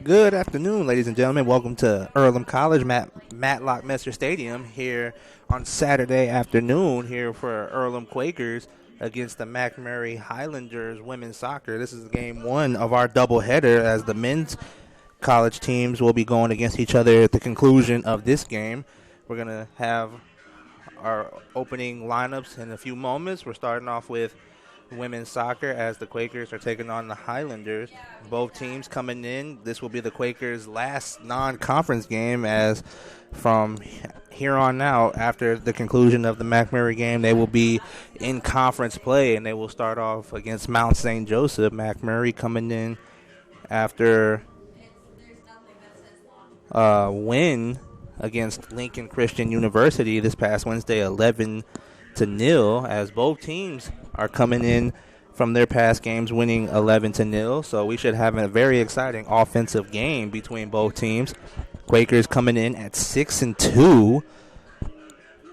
Good afternoon, ladies and gentlemen. Welcome to Earlham College, Matlock Messer Stadium here on Saturday afternoon here for Earlham Quakers against the Macmurray Highlanders women's soccer. This is game one of our doubleheader as the men's college teams will be going against each other at the conclusion of this game. We're going to have our opening lineups in a few moments. We're starting off with women's soccer as the Quakers are taking on the Highlanders. Both teams coming in. This will be the Quakers' last non-conference game, as from here on out, after the conclusion of the Macmurray game, they will be in conference play, and they will start off against Mount St. Joseph. Macmurray coming in after a win against Lincoln Christian University this past Wednesday, 11-0, as both teams are coming in from their past games winning 11-0. So we should have a very exciting offensive game between both teams. Quakers coming in at 6-2.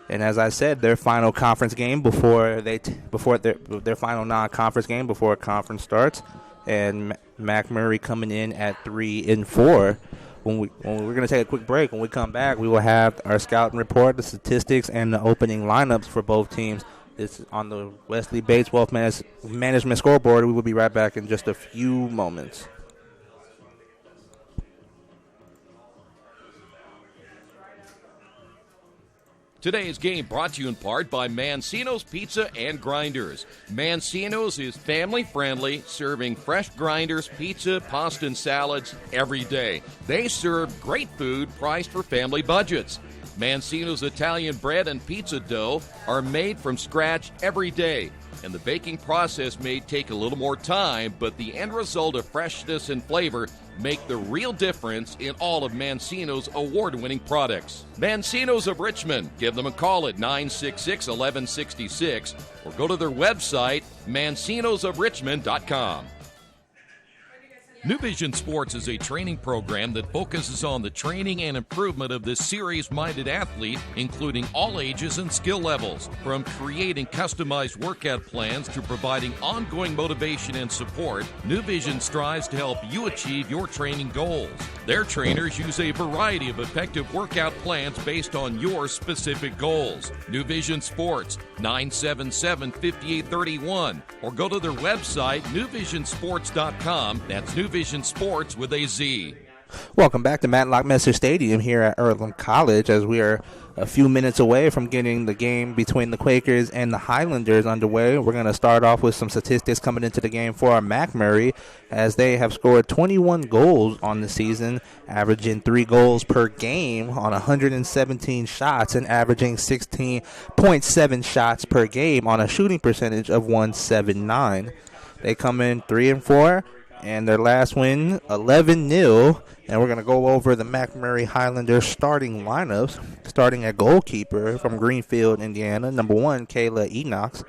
And as I said, their final conference game before their final non-conference game before conference starts. And Macmurray coming in at 3-4. When we're going to take a quick break, when we come back, we will have our scouting report, the statistics, and the opening lineups for both teams. It's on the Wesley Bates Wealth Management scoreboard. We will be right back in just a few moments. Today's game brought to you in part by Mancino's Pizza and Grinders. Mancino's is family-friendly, serving fresh grinders, pizza, pasta, and salads every day. They serve great food priced for family budgets. Mancino's Italian bread and pizza dough are made from scratch every day, and the baking process may take a little more time, but the end result of freshness and flavor make the real difference in all of Mancino's award-winning products. Mancino's of Richmond. Give them a call at 966-1166 or go to their website, mancinosofrichmond.com. New Vision Sports is a training program that focuses on the training and improvement of the serious-minded athlete, including all ages and skill levels. From creating customized workout plans to providing ongoing motivation and support, New Vision strives to help you achieve your training goals. Their trainers use a variety of effective workout plans based on your specific goals. New Vision Sports, 977-5831, or go to their website, newvisionsports.com. That's New Vision Sports with a Z. Welcome back to Matlock Messer Stadium here at Earlham College, as we are a few minutes away from getting the game between the Quakers and the Highlanders underway. We're going to start off with some statistics coming into the game for our Macmurray, as they have scored 21 goals on the season, averaging 3 goals per game on 117 shots and averaging 16.7 shots per game on a shooting percentage of .179. They come in 3-4. And their last win, 11-0. And we're going to go over the Macmurray Highlanders starting lineups. Starting at goalkeeper from Greenfield, Indiana, number 1, Kayla Enox.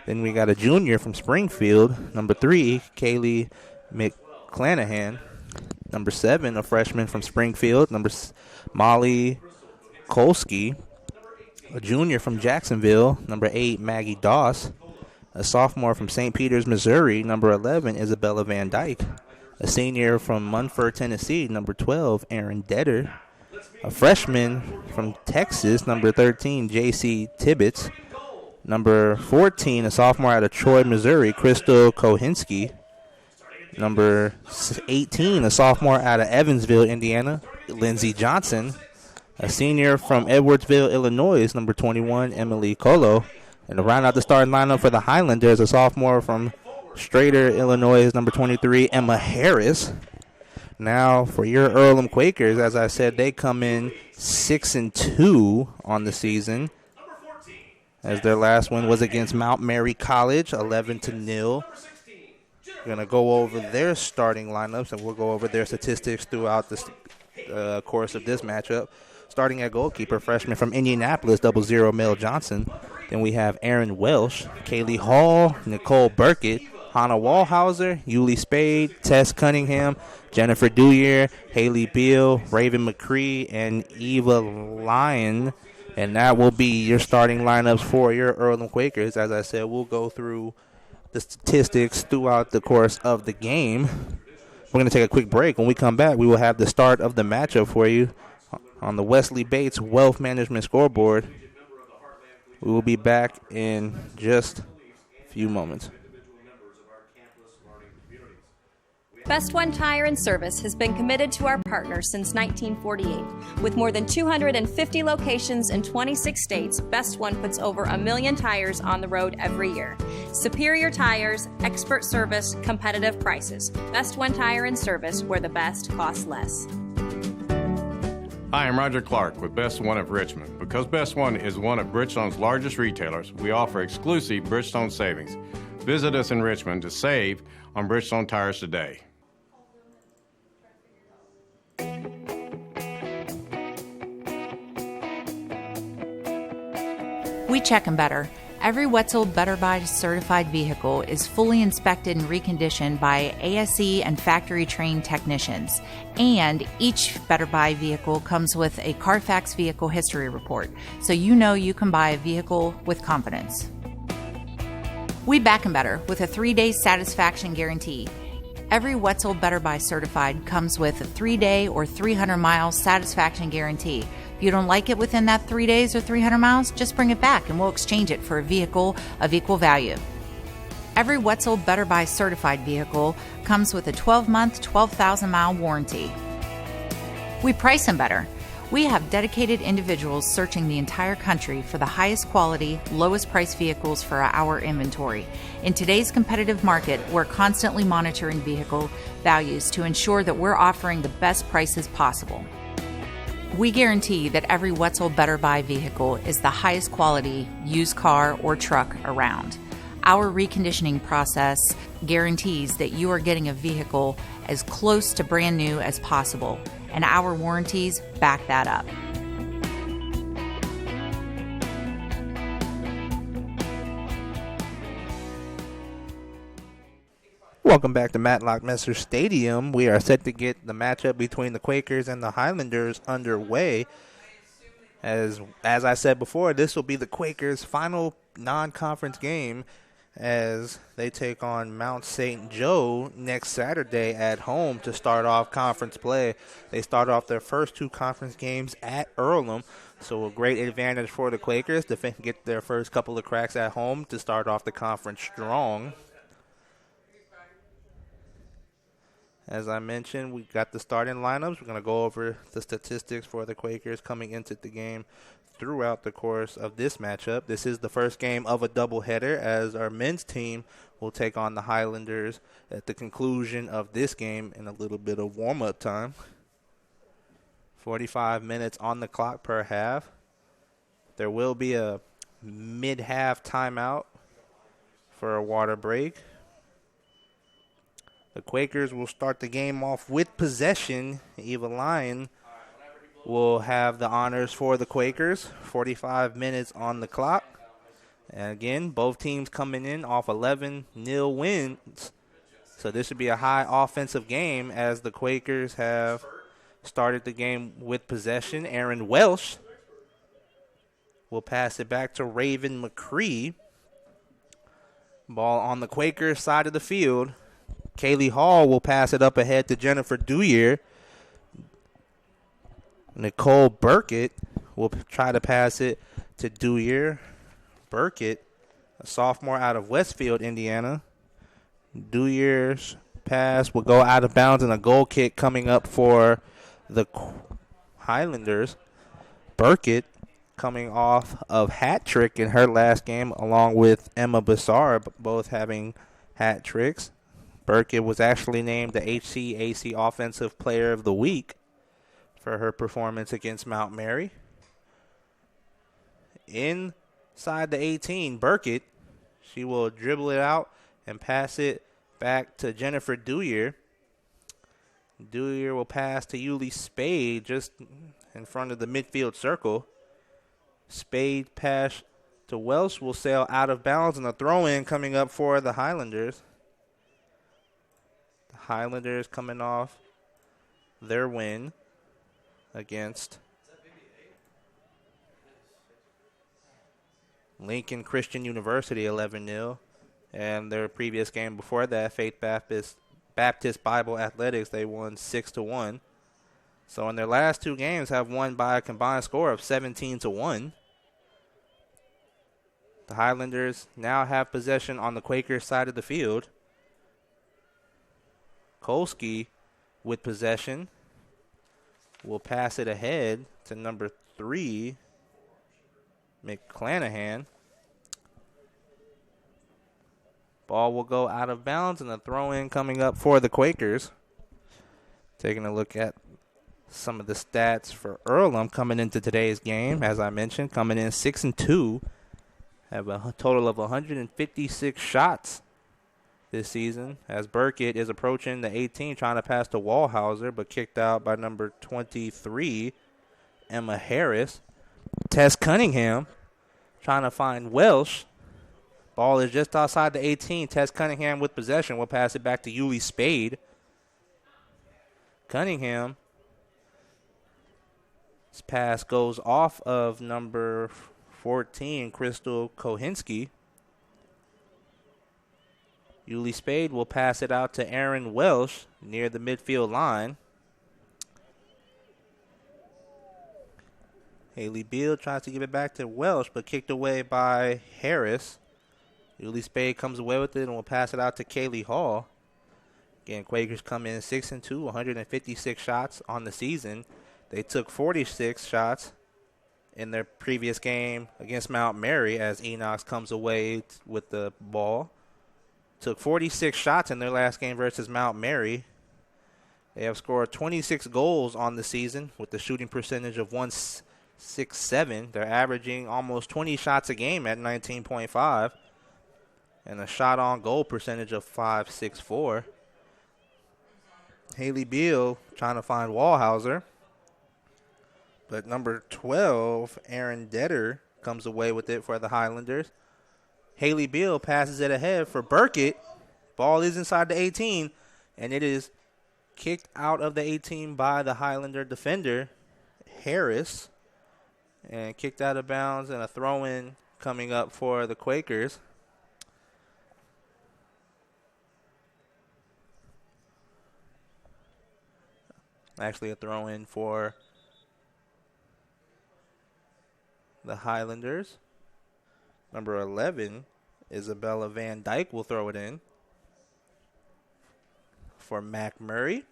Then we got a junior from Springfield, number 3, Kaylee McClanahan. Number 7, a freshman from Springfield, Molly Kolsky. A junior from Jacksonville, number 8, Maggie Doss. A sophomore from St. Peters, Missouri, number 11, Isabella Van Dyke. A senior from Munford, Tennessee, number 12, Aaron Detter. A freshman from Texas, number 13, J.C. Tibbetts. Number 14, a sophomore out of Troy, Missouri, Crystal Kohinski. Number 18, a sophomore out of Evansville, Indiana, Lindsey Johnson. A senior from Edwardsville, Illinois, number 21, Emily Colo. And to round out the starting lineup for the Highlanders, a sophomore from Strader, Illinois, number 23, Emma Harris. Now, for your Earlham Quakers, as I said, they come in 6-2 on the season, as their last win was against Mount Mary College, 11-0. We're going to go over their starting lineups, and we'll go over their statistics throughout the course of this matchup. Starting at goalkeeper, freshman from Indianapolis, 00 Mel Johnson. Then we have Aaron Welsh, Kaylee Hall, Nicole Burkett, Hannah Wallhauser, Yulie Spade, Tess Cunningham, Jennifer Duyer, Haley Beal, Raven McCree, and Eva Lyon. And that will be your starting lineups for your Earlham Quakers. As I said, we'll go through the statistics throughout the course of the game. We're going to take a quick break. When we come back, we will have the start of the matchup for you on the Wesley Bates Wealth Management scoreboard. We will be back in just a few moments. Best One Tire and Service has been committed to our partners since 1948. With more than 250 locations in 26 states, Best One puts over 1 million tires on the road every year. Superior tires, expert service, competitive prices. Best One Tire and Service, where the best costs less. Hi, I'm Roger Clark with Best One of Richmond. Because Best One is one of Bridgestone's largest retailers, we offer exclusive Bridgestone savings. Visit us in Richmond to save on Bridgestone tires today. We check them better. Every Wetzel Better Buy certified vehicle is fully inspected and reconditioned by ASE and factory-trained technicians. And each Better Buy vehicle comes with a Carfax vehicle history report, so you know you can buy a vehicle with confidence. We back 'em better with a 3-day satisfaction guarantee. Every Wetzel Better Buy certified comes with a 3-day or 300-mile satisfaction guarantee. If you don't like it within that 3 days or 300 miles, just bring it back and we'll exchange it for a vehicle of equal value. Every Wetzel Better Buy certified vehicle comes with a 12-month, 12,000-mile warranty. We price them better. We have dedicated individuals searching the entire country for the highest quality, lowest price vehicles for our inventory. In today's competitive market, we're constantly monitoring vehicle values to ensure that we're offering the best prices possible. We guarantee that every Wetzel Better Buy vehicle is the highest quality used car or truck around. Our reconditioning process guarantees that you are getting a vehicle as close to brand new as possible, and our warranties back that up. Welcome back to Matlock Messer Stadium. We are set to get the matchup between the Quakers and the Highlanders underway. As I said before, this will be the Quakers' final non-conference game as they take on Mount St. Joe next Saturday at home to start off conference play. They start off their first 2 conference games at Earlham, so a great advantage for the Quakers to get their first couple of cracks at home to start off the conference strong. As I mentioned, we got the starting lineups. We're going to go over the statistics for the Quakers coming into the game throughout the course of this matchup. This is the first game of a doubleheader as our men's team will take on the Highlanders at the conclusion of this game in a little bit of warm-up time. 45 minutes on the clock per half. There will be a mid-half timeout for a water break. The Quakers will start the game off with possession. Eva Lyon will have the honors for the Quakers. 45 minutes on the clock. And again, both teams coming in off 11-0 wins. So this should be a high offensive game as the Quakers have started the game with possession. Aaron Welsh will pass it back to Raven McCree. Ball on the Quakers side of the field. Kaylee Hall will pass it up ahead to Jennifer Duyer. Nicole Burkett will try to pass it to Duyer. Burkett, a sophomore out of Westfield, Indiana. Duyer's pass will go out of bounds and a goal kick coming up for the Highlanders. Burkett coming off of hat trick in her last game along with Emma Bassar, both having hat tricks. Burkett was actually named the HCAC Offensive Player of the Week for her performance against Macmurray. Inside the 18, Burkett, she will dribble it out and pass it back to Jennifer Duyer. Duyer will pass to Yuli Spade just in front of the midfield circle. Spade pass to Welsh will sail out of bounds and a throw-in coming up for the Highlanders. Highlanders coming off their win against Lincoln Christian University 11-0. And their previous game before that, Faith Baptist Baptist Bible Athletics. They won 6-1. So in their last 2 games have won by a combined score of 17-1. The Highlanders now have possession on the Quakers side of the field. Kolsky with possession will pass it ahead to number 3, McClanahan. Ball will go out of bounds, and a throw-in coming up for the Quakers. Taking a look at some of the stats for Earlham coming into today's game. As I mentioned, coming in 6-2. Have a total of 156 shots this season, as Burkett is approaching the 18, trying to pass to Wallhauser, but kicked out by number 23, Emma Harris. Tess Cunningham trying to find Welsh. Ball is just outside the 18. Tess Cunningham with possession will pass it back to Yuli Spade. Cunningham's pass goes off of number 14, Crystal Kohinski. Yuli Spade will pass it out to Aaron Welsh near the midfield line. Haley Beal tries to give it back to Welsh, but kicked away by Harris. Yuli Spade comes away with it and will pass it out to Kaylee Hall. Again, Quakers come in 6-2, 156 shots on the season. They took 46 shots in their previous game against Mount Mary, as Enox comes away with the ball. Took 46 shots in their last game versus Mount Mary. They have scored 26 goals on the season with the shooting percentage of 167. They're averaging almost 20 shots a game at 19.5. And a shot on goal percentage of 5.64. Haley Beal trying to find Wallhauser. But number 12, Aaron Detter, comes away with it for the Highlanders. Haley Beal passes it ahead for Burkett. Ball is inside the 18, and it is kicked out of the 18 by the Highlander defender, Harris, and kicked out of bounds, and a throw-in coming up for the Quakers. Actually, a throw-in for the Highlanders. Number 11, Isabella Van Dyke will throw it in for Macmurray.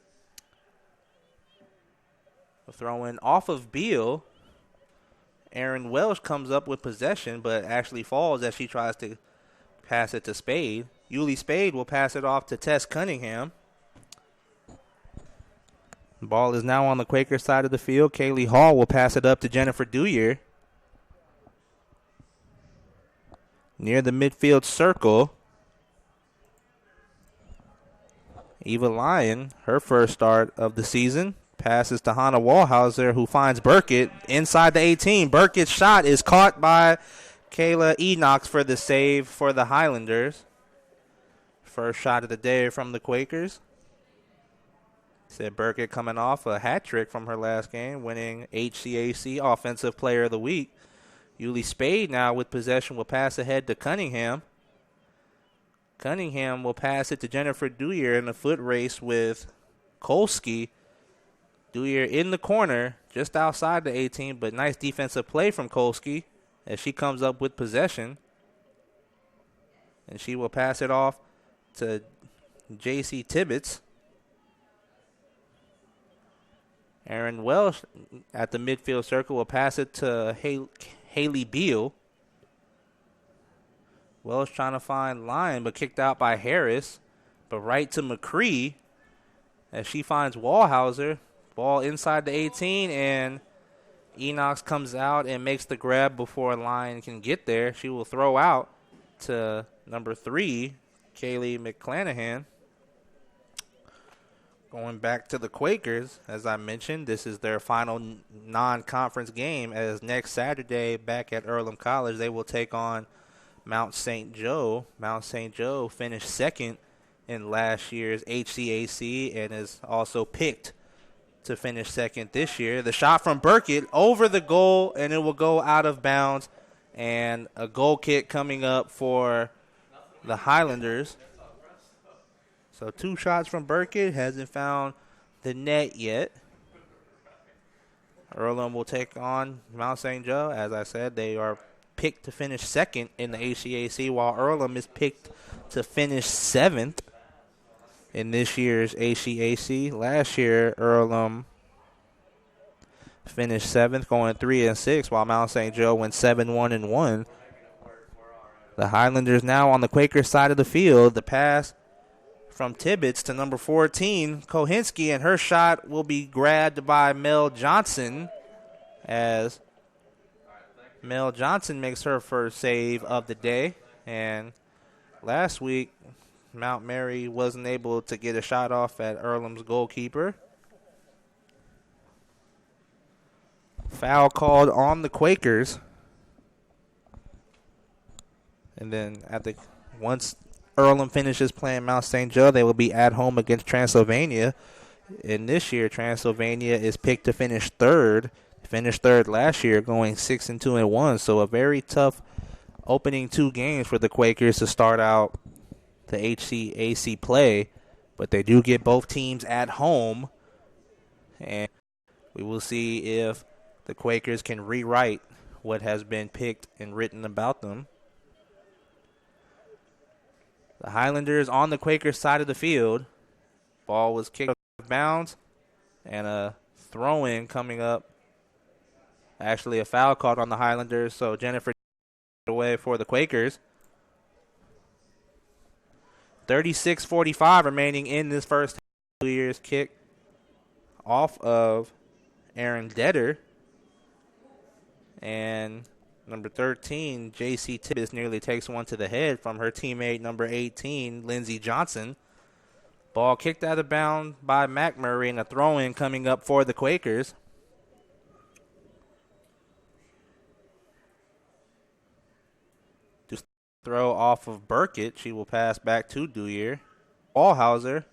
A throw-in off of Beal. Aaron Welsh comes up with possession, but actually falls as she tries to pass it to Spade. Yuli Spade will pass it off to Tess Cunningham. The ball is now on the Quaker side of the field. Kaylee Hall will pass it up to Jennifer Dewyer. Near the midfield circle, Eva Lyon, her first start of the season, passes to Hannah Wallhauser, who finds Burkett inside the 18. Burkett's shot is caught by Kayla Enox for the save for the Highlanders. First shot of the day from the Quakers. Said Burkett coming off a hat trick from her last game, winning HCAC Offensive Player of the Week. Yuli Spade now with possession will pass ahead to Cunningham. Cunningham will pass it to Jennifer Dewyer in a foot race with Kolsky. Dewyer in the corner, just outside the 18, but nice defensive play from Kolsky as she comes up with possession. And she will pass it off to J.C. Tibbetts. Aaron Welsh at the midfield circle will pass it to Haley Beal. Welsh trying to find Lyon, but kicked out by Harris. But right to McCree as she finds Wallhauser. Ball inside the 18, and Enox comes out and makes the grab before Lyon can get there. She will throw out to number 3, Kaylee McClanahan. Going back to the Quakers, as I mentioned, this is their final non-conference game, as next Saturday back at Earlham College, they will take on Mount St. Joe. Mount St. Joe finished second in last year's HCAC and is also picked to finish second this year. The shot from Burkett over the goal, and it will go out of bounds, and a goal kick coming up for the Highlanders. So 2 shots from Burkett. Hasn't found the net yet. Earlham will take on Mount St. Joe. As I said, they are picked to finish second in the HCAC, while Earlham is picked to finish 7th in this year's HCAC. Last year, Earlham finished 7th, going 3-6, while Mount St. Joe went 7-1-1. The Highlanders now on the Quakers side of the field. The pass from Tibbetts to number 14, Kohinski, and her shot will be grabbed by Mel Johnson as Mel Johnson makes her first save of the day. And last week, Macmurray wasn't able to get a shot off at Earlham's goalkeeper. Foul called on the Quakers. And then once Earlham finishes playing Mount St. Joe, they will be at home against Transylvania. And this year, Transylvania is picked to finish 3rd. Finished 3rd last year, going 6-2-1. So a very tough opening 2 games for the Quakers to start out the HCAC play. But they do get both teams at home. And we will see if the Quakers can rewrite what has been picked and written about them. The Highlanders on the Quakers side of the field. Ball was kicked out of bounds, and a throw-in coming up. Actually, a foul called on the Highlanders, so Jennifer away for the Quakers. 36:45 remaining in this first 2 years kick off of Aaron Detter. And number 13, J.C. Tibbetts, nearly takes one to the head from her teammate, number 18, Lindsey Johnson. Ball kicked out of bounds by Macmurray, and a throw-in coming up for the Quakers. To throw off of Burkett, she will pass back to Dewyer. Wallhauser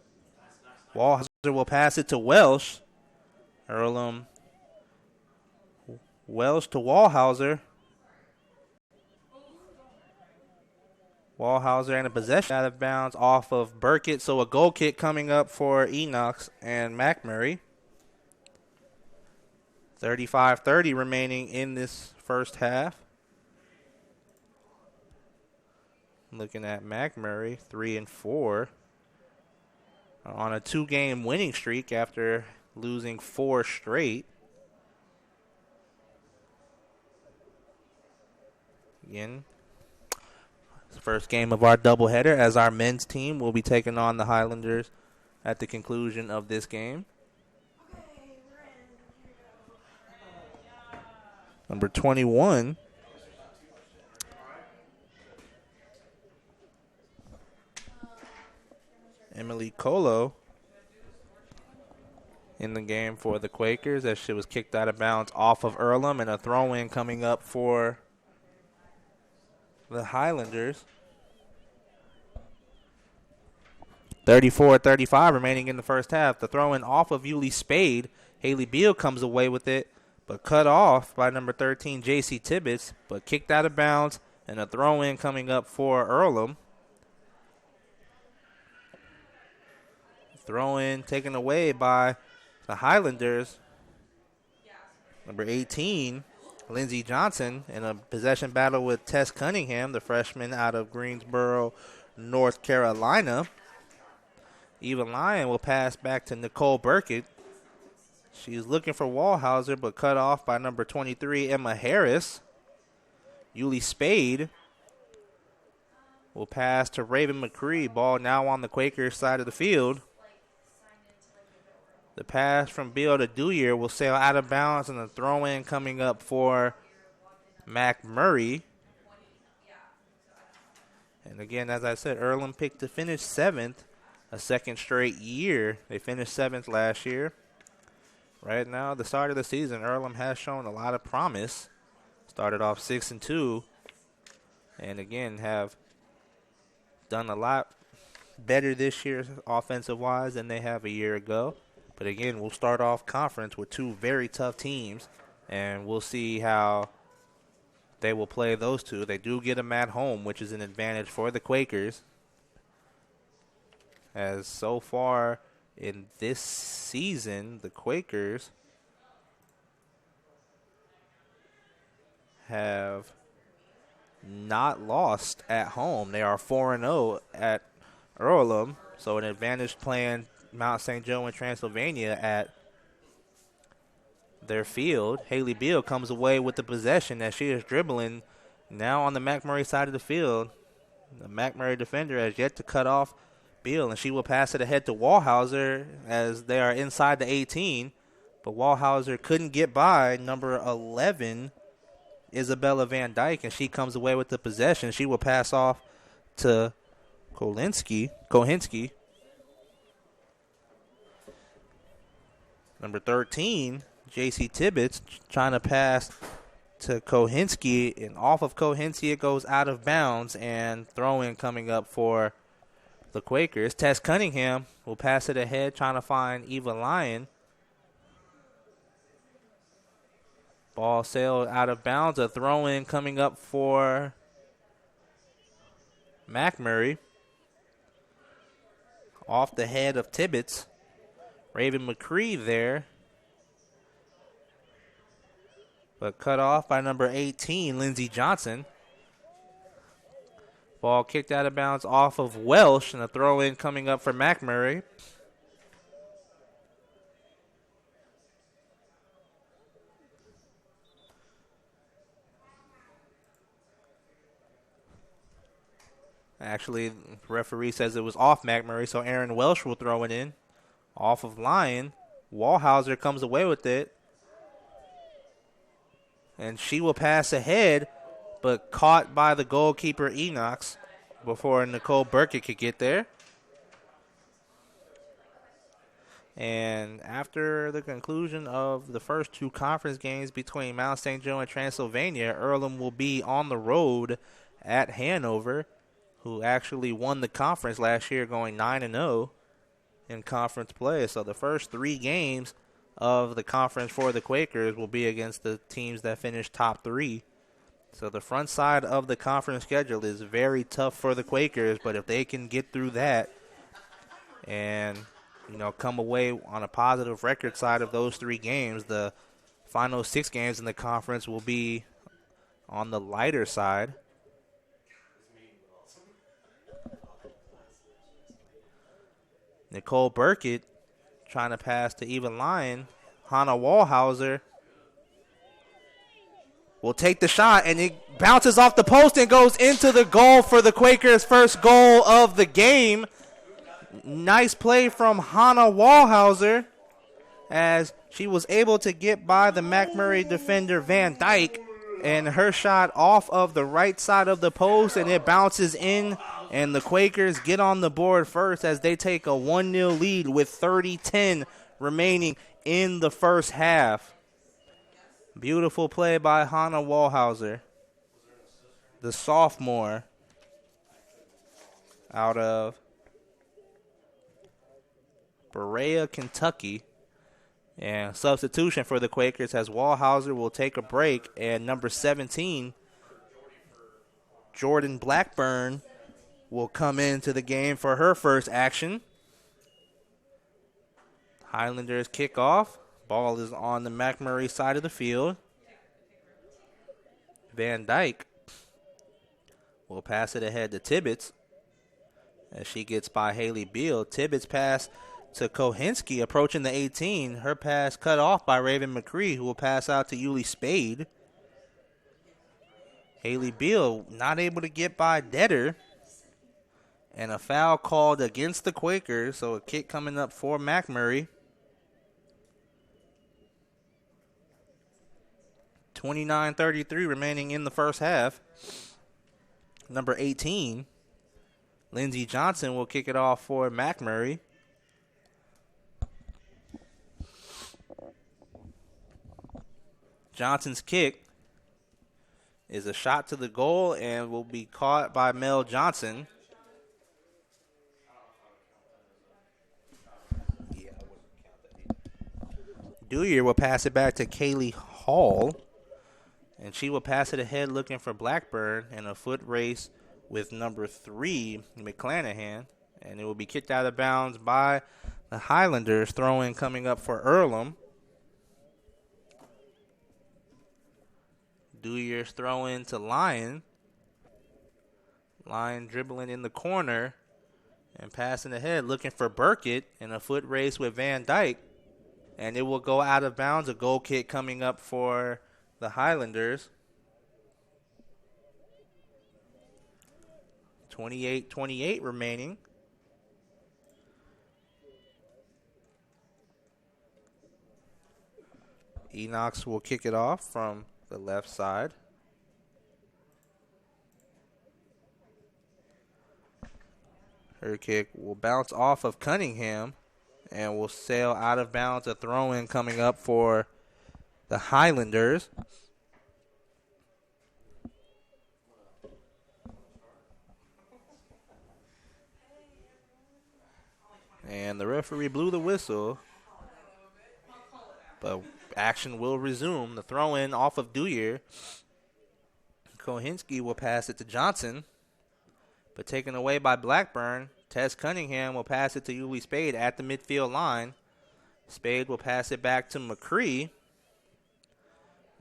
will pass it to Welsh. Earlham. Welsh to Wallhauser. Wallhauser and a possession out of bounds off of Burkett. So a goal kick coming up for Enox and Macmurray. 35:30 remaining in this first half. Looking at Macmurray, 3-4. On a 2-game winning streak after losing 4 straight. Again, first game of our doubleheader, as our men's team will be taking on the Highlanders at the conclusion of this game. Number 21, Emily Colo, in the game for the Quakers, as she was kicked out of bounds off of Earlham, and a throw-in coming up for the Highlanders. 34-35 remaining in the first half. The throw-in off of Yuli Spade. Haley Beal comes away with it, but cut off by number 13, J.C. Tibbetts, but kicked out of bounds, and a throw-in coming up for Earlham. Throw-in taken away by the Highlanders. Number 18, Lindsey Johnson, in a possession battle with Tess Cunningham, the freshman out of Greensboro, North Carolina. Eva Lyon will pass back to Nicole Burkett. She's looking for Wallhauser, but cut off by number 23, Emma Harris. Yuli Spade will pass to Raven McCree. Ball now on the Quakers side of the field. The pass from Beal to Dewyer will sail out of bounds, and the throw-in coming up for Macmurray. And again, as I said, Earlham picked to finish 7th, a second straight year. They finished 7th last year. Right now, the start of the season, Earlham has shown a lot of promise. Started off 6-2, and again have done a lot better this year offensive-wise than they have a year ago. But again, we'll start off conference with 2 very tough teams, and we'll see how they will play those 2. They do get them at home, which is an advantage for the Quakers. as so far in this season, the Quakers have not lost at home. They are 4-0 at Earlham, so an advantage playing Mount St. Joe and Transylvania at their field. Haley Beal comes away with the possession as she is dribbling now on the Macmurray side of the field. The Macmurray defender has yet to cut off Beal, and she will pass it ahead to Wallhauser as they are inside the 18. But Wallhauser couldn't get by number 11, Isabella Van Dyke, and she comes away with the possession. She will pass off to Kohinski. Number 13, J.C. Tibbetts, trying to pass to Kohinski, and off of Kohinski it goes out of bounds, and throw-in coming up for the Quakers. Tess Cunningham will pass it ahead, trying to find Eva Lyon. Ball sailed out of bounds. A throw-in coming up for Macmurray. Off the head of Tibbetts. Raven McCree there. But cut off by number 18, Lindsey Johnson. Ball kicked out of bounds off of Welsh, and a throw-in coming up for Macmurray. Actually, the referee says it was off Macmurray, so Aaron Welsh will throw it in. Off of Lyon. Wallhauser comes away with it. And she will pass ahead, but caught by the goalkeeper Enox before Nicole Burkett could get there. And after the conclusion of the first two conference games between Mount St. Joe and Transylvania, Earlham will be on the road at Hanover, who actually won the conference last year, going 9-0 in conference play. So the first three games of the conference for the Quakers will be against the teams that finished top three. So the front side of the conference schedule is very tough for the Quakers, but if they can get through that and, come away on a positive record side of those three games, the final 6 games in the conference will be on the lighter side. Nicole Burkett trying to pass to Eva Lyon. Hannah Wallhauser will take the shot, and it bounces off the post and goes into the goal for the Quakers' first goal of the game. Nice play from Hannah Wallhauser as she was able to get by the Macmurray defender Van Dyke, and her shot off of the right side of the post, and it bounces in, and the Quakers get on the board first as they take a 1-0 lead with 30-10 remaining in the first half. Beautiful play by Hannah Wallhauser, the sophomore out of Berea, Kentucky. And substitution for the Quakers as Wallhauser will take a break, and number 17, Jordan Blackburn, will come into the game for her first action. Highlanders kick off. Ball is on the Macmurray side of the field. Van Dyke will pass it ahead to Tibbetts as she gets by Haley Beal. Tibbetts pass to Kohinski approaching the 18. Her pass cut off by Raven McCree, who will pass out to Yuli Spade. Haley Beal not able to get by Detter. And a foul called against the Quakers, so a kick coming up for Macmurray. 29:33 remaining in the first half. Number 18, Lindsey Johnson, will kick it off for Macmurray. Johnson's kick is a shot to the goal and will be caught by Mel Johnson. Dewyer will pass it back to Kaylee Hall, and she will pass it ahead looking for Blackburn in a foot race with number 3, McClanahan, and it will be kicked out of bounds by the Highlanders. Throw-in coming up for Earlham. Dewey's throw-in to Lyon. Lyon dribbling in the corner and passing ahead, looking for Burkett in a foot race with Van Dyke. And it will go out of bounds. A goal kick coming up for the Highlanders. 28-28 remaining. Enox will kick it off from the left side. Her kick will bounce off of Cunningham and will sail out of bounds. A throw-in coming up for the Highlanders. And the referee blew the whistle, but action will resume. The throw-in off of Dewyer. Kohinski will pass it to Johnson, but taken away by Blackburn. Tess Cunningham will pass it to Yuli Spade at the midfield line. Spade will pass it back to McCree.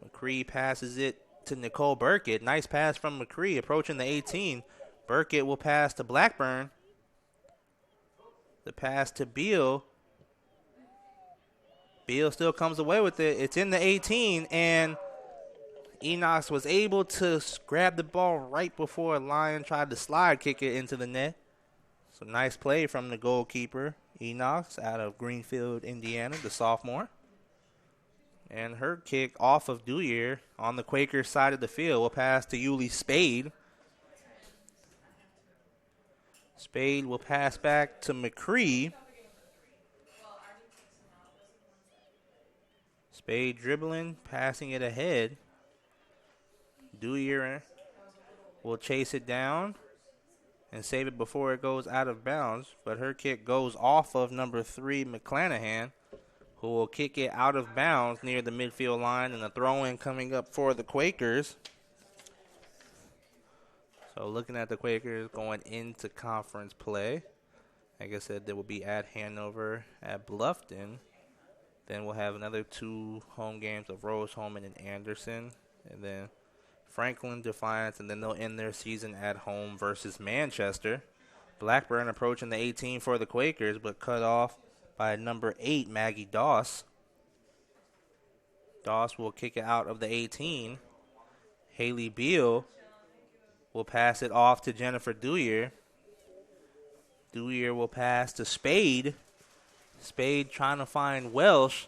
McCree passes it to Nicole Burkett. Nice pass from McCree approaching the 18. Burkett will pass to Blackburn. The pass to Beal. Beal still comes away with it. It's in the 18, and Enox was able to grab the ball right before Lyon tried to slide kick it into the net. So nice play from the goalkeeper, Enox, out of Greenfield, Indiana, the sophomore. And her kick off of Dewyer on the Quakers side of the field will pass to Yuli Spade. Spade will pass back to McCree. Spade dribbling, passing it ahead. Dewyer will chase it down and save it before it goes out of bounds. But her kick goes off of number 3, McClanahan, who will kick it out of bounds near the midfield line, and a throw-in coming up for the Quakers. So looking at the Quakers going into conference play. Like I said, they will be at Hanover, at Bluffton. Then we'll have another 2 home games of Rose-Hulman and Anderson. And then Franklin, Defiance, and then they'll end their season at home versus Manchester. Blackburn approaching the 18 for the Quakers, but cut off by number 8, Maggie Doss. Doss will kick it out of the 18. Haley Beal will pass it off to Jennifer Dewyer. Dewyer will pass to Spade. Spade trying to find Welsh,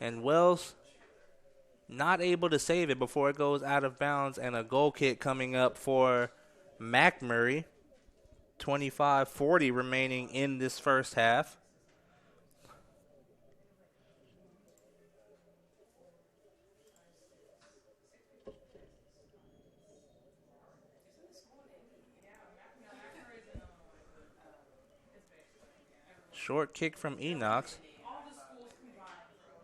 and Welsh not able to save it before it goes out of bounds, and a goal kick coming up for Macmurray. 25-40 remaining in this first half. Short kick from Enox.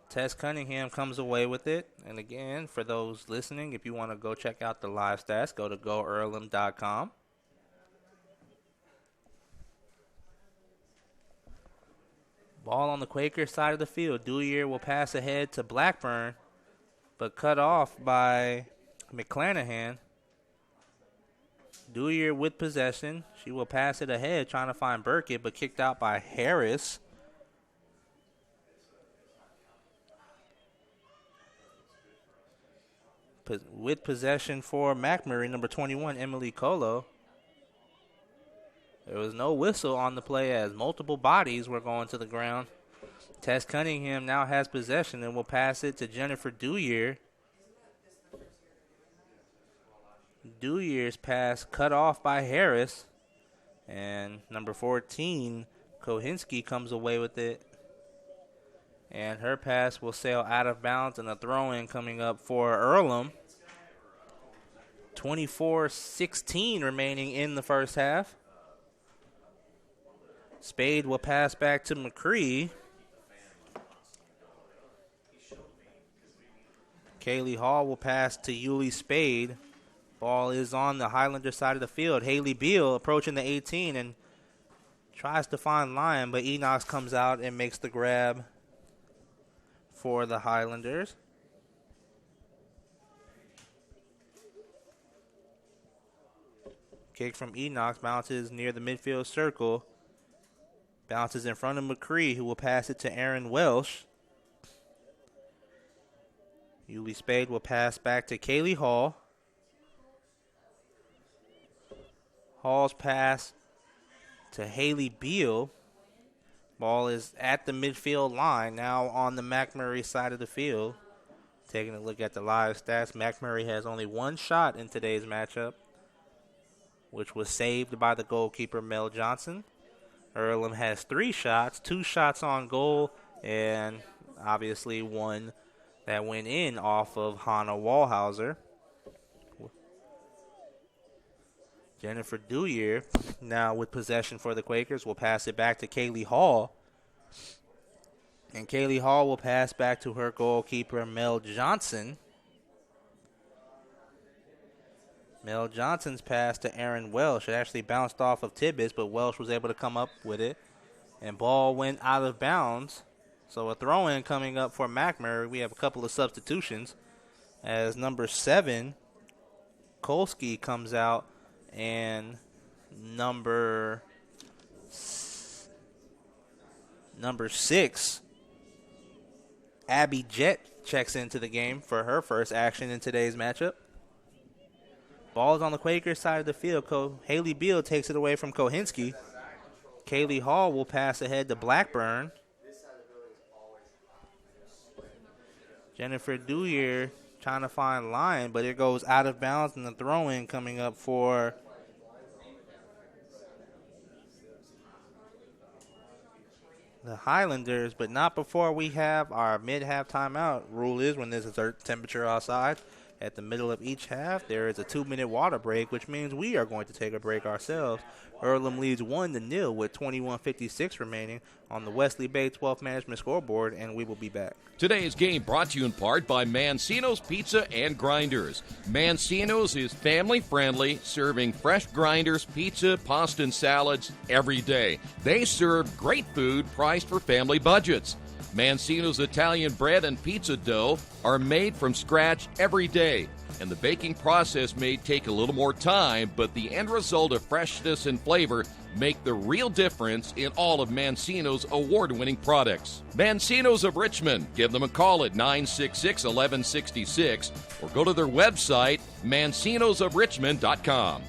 Tess Cunningham comes away with it. And again, for those listening, if you want to go check out the live stats, go to goearlham.com. Ball on the Quaker side of the field. Dewyer will pass ahead to Blackburn, but cut off by McClanahan. Dewyer with possession. She will pass it ahead, trying to find Burkett, but kicked out by Harris. With possession for Macmurray, number 21, Emily Colo. There was no whistle on the play as multiple bodies were going to the ground. Tess Cunningham now has possession and will pass it to Jennifer Dewyer. Dewyer's pass cut off by Harris. And number 14, Kohinski, comes away with it. And her pass will sail out of bounds, and a throw-in coming up for Earlham. 24-16 remaining in the first half. Spade will pass back to McCree. Kaylee Hall will pass to Yuli Spade. Ball is on the Highlander side of the field. Haley Beal approaching the 18 and Tries to find Lyon, but Enox comes out and makes the grab for the Highlanders. Kick from Enox, bounces near the midfield circle. Bounces in front of McCree, who will pass it to Aaron Welsh. Yuli Spade will pass back to Kaylee Hall. Hall's pass to Haley Beal. Ball is at the midfield line, now on the Macmurray side of the field. Taking a look at the live stats, Macmurray has only one shot in today's matchup, which was saved by the goalkeeper, Mel Johnson. Earlham has 3 shots, 2 shots on goal, and obviously one that went in off of Hannah Wallhauser. Jennifer Duyer, now with possession for the Quakers, will pass it back to Kaylee Hall. And Kaylee Hall will pass back to her goalkeeper, Mel Johnson. Mel Johnson's pass to Aaron Welsh. It actually bounced off of Tibbetts, but Welsh was able to come up with it. And ball went out of bounds. So a throw-in coming up for Macmurray. We have a couple of substitutions as number 7, Kolsky, comes out, and number 6, Abby Jett, checks into the game for her first action in today's matchup. Ball is on the Quakers side of the field. Haley Beal takes it away from Kohinski. Kaylee Hall will pass ahead to Blackburn. Jennifer Duyer trying to find Lyon, but it goes out of bounds, and the throw-in coming up for the Highlanders, but not before we have our mid-half timeout. Rule is when there's a certain temperature outside, at the middle of each half, there is a 2-minute water break, which means we are going to take a break ourselves. Earlham leads 1-0 with 21:56 remaining on the Wesley Bay 12th Management scoreboard, and we will be back. Today's game brought to you in part by Mancino's Pizza and Grinders. Mancino's is family-friendly, serving fresh grinders, pizza, pasta, and salads every day. They serve great food priced for family budgets. Mancino's Italian bread and pizza dough are made from scratch every day, and the baking process may take a little more time, but the end result of freshness and flavor make the real difference in all of Mancino's award-winning products. Mancino's of Richmond. Give them a call at 966-1166 or go to their website, mancinosofrichmond.com.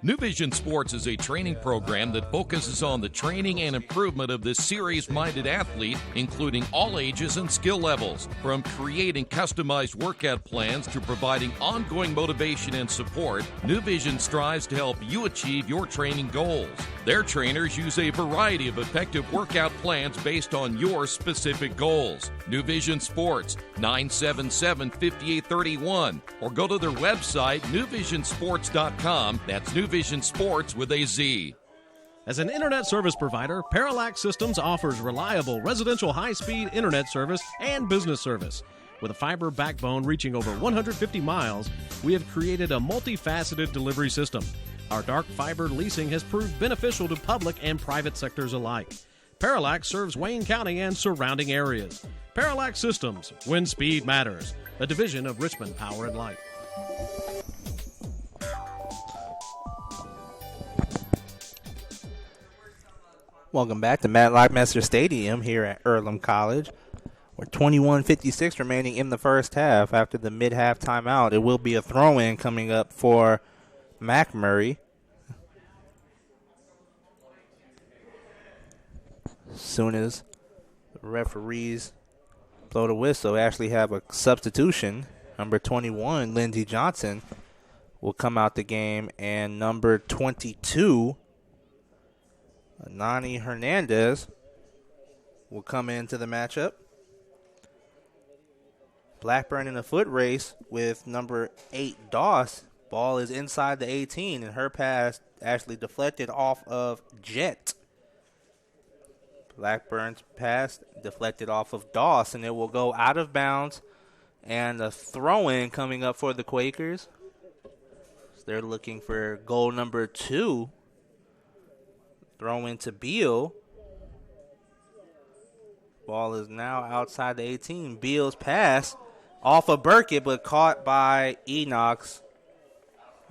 New Vision Sports is a training program that focuses on the training and improvement of the serious-minded athlete, including all ages and skill levels. From creating customized workout plans to providing ongoing motivation and support, New Vision strives to help you achieve your training goals. Their trainers use a variety of effective workout plans based on your specific goals. New Vision Sports, 977-5831, or go to their website, newvisionsports.com. That's New Vision Sports with a Z. As an internet service provider, Parallax Systems offers reliable residential high-speed internet service and business service. With a fiber backbone reaching over 150 miles, we have created a multifaceted delivery system. Our dark fiber leasing has proved beneficial to public and private sectors alike. Parallax serves Wayne County and surrounding areas. Parallax Systems, when speed matters, a division of Richmond Power and Light. Welcome back to Matt Lockmaster Stadium here at Earlham College. We're 21:56 remaining in the first half. After the mid-half timeout, it will be a throw-in coming up for Macmurray. As soon as the referees blow the whistle, we actually have a substitution. Number 21, Lindsey Johnson, will come out the game, and number 22, Nani Hernandez, will come into the matchup. Blackburn in a foot race with number 8, Doss. Ball is inside the 18, and her pass actually deflected off of Jet. Blackburn's pass deflected off of Doss, and it will go out of bounds. And a throw-in coming up for the Quakers. They're looking for goal number 2. Throw into Beal. Ball is now outside the 18. Beal's pass off of Burkett, but caught by Enox.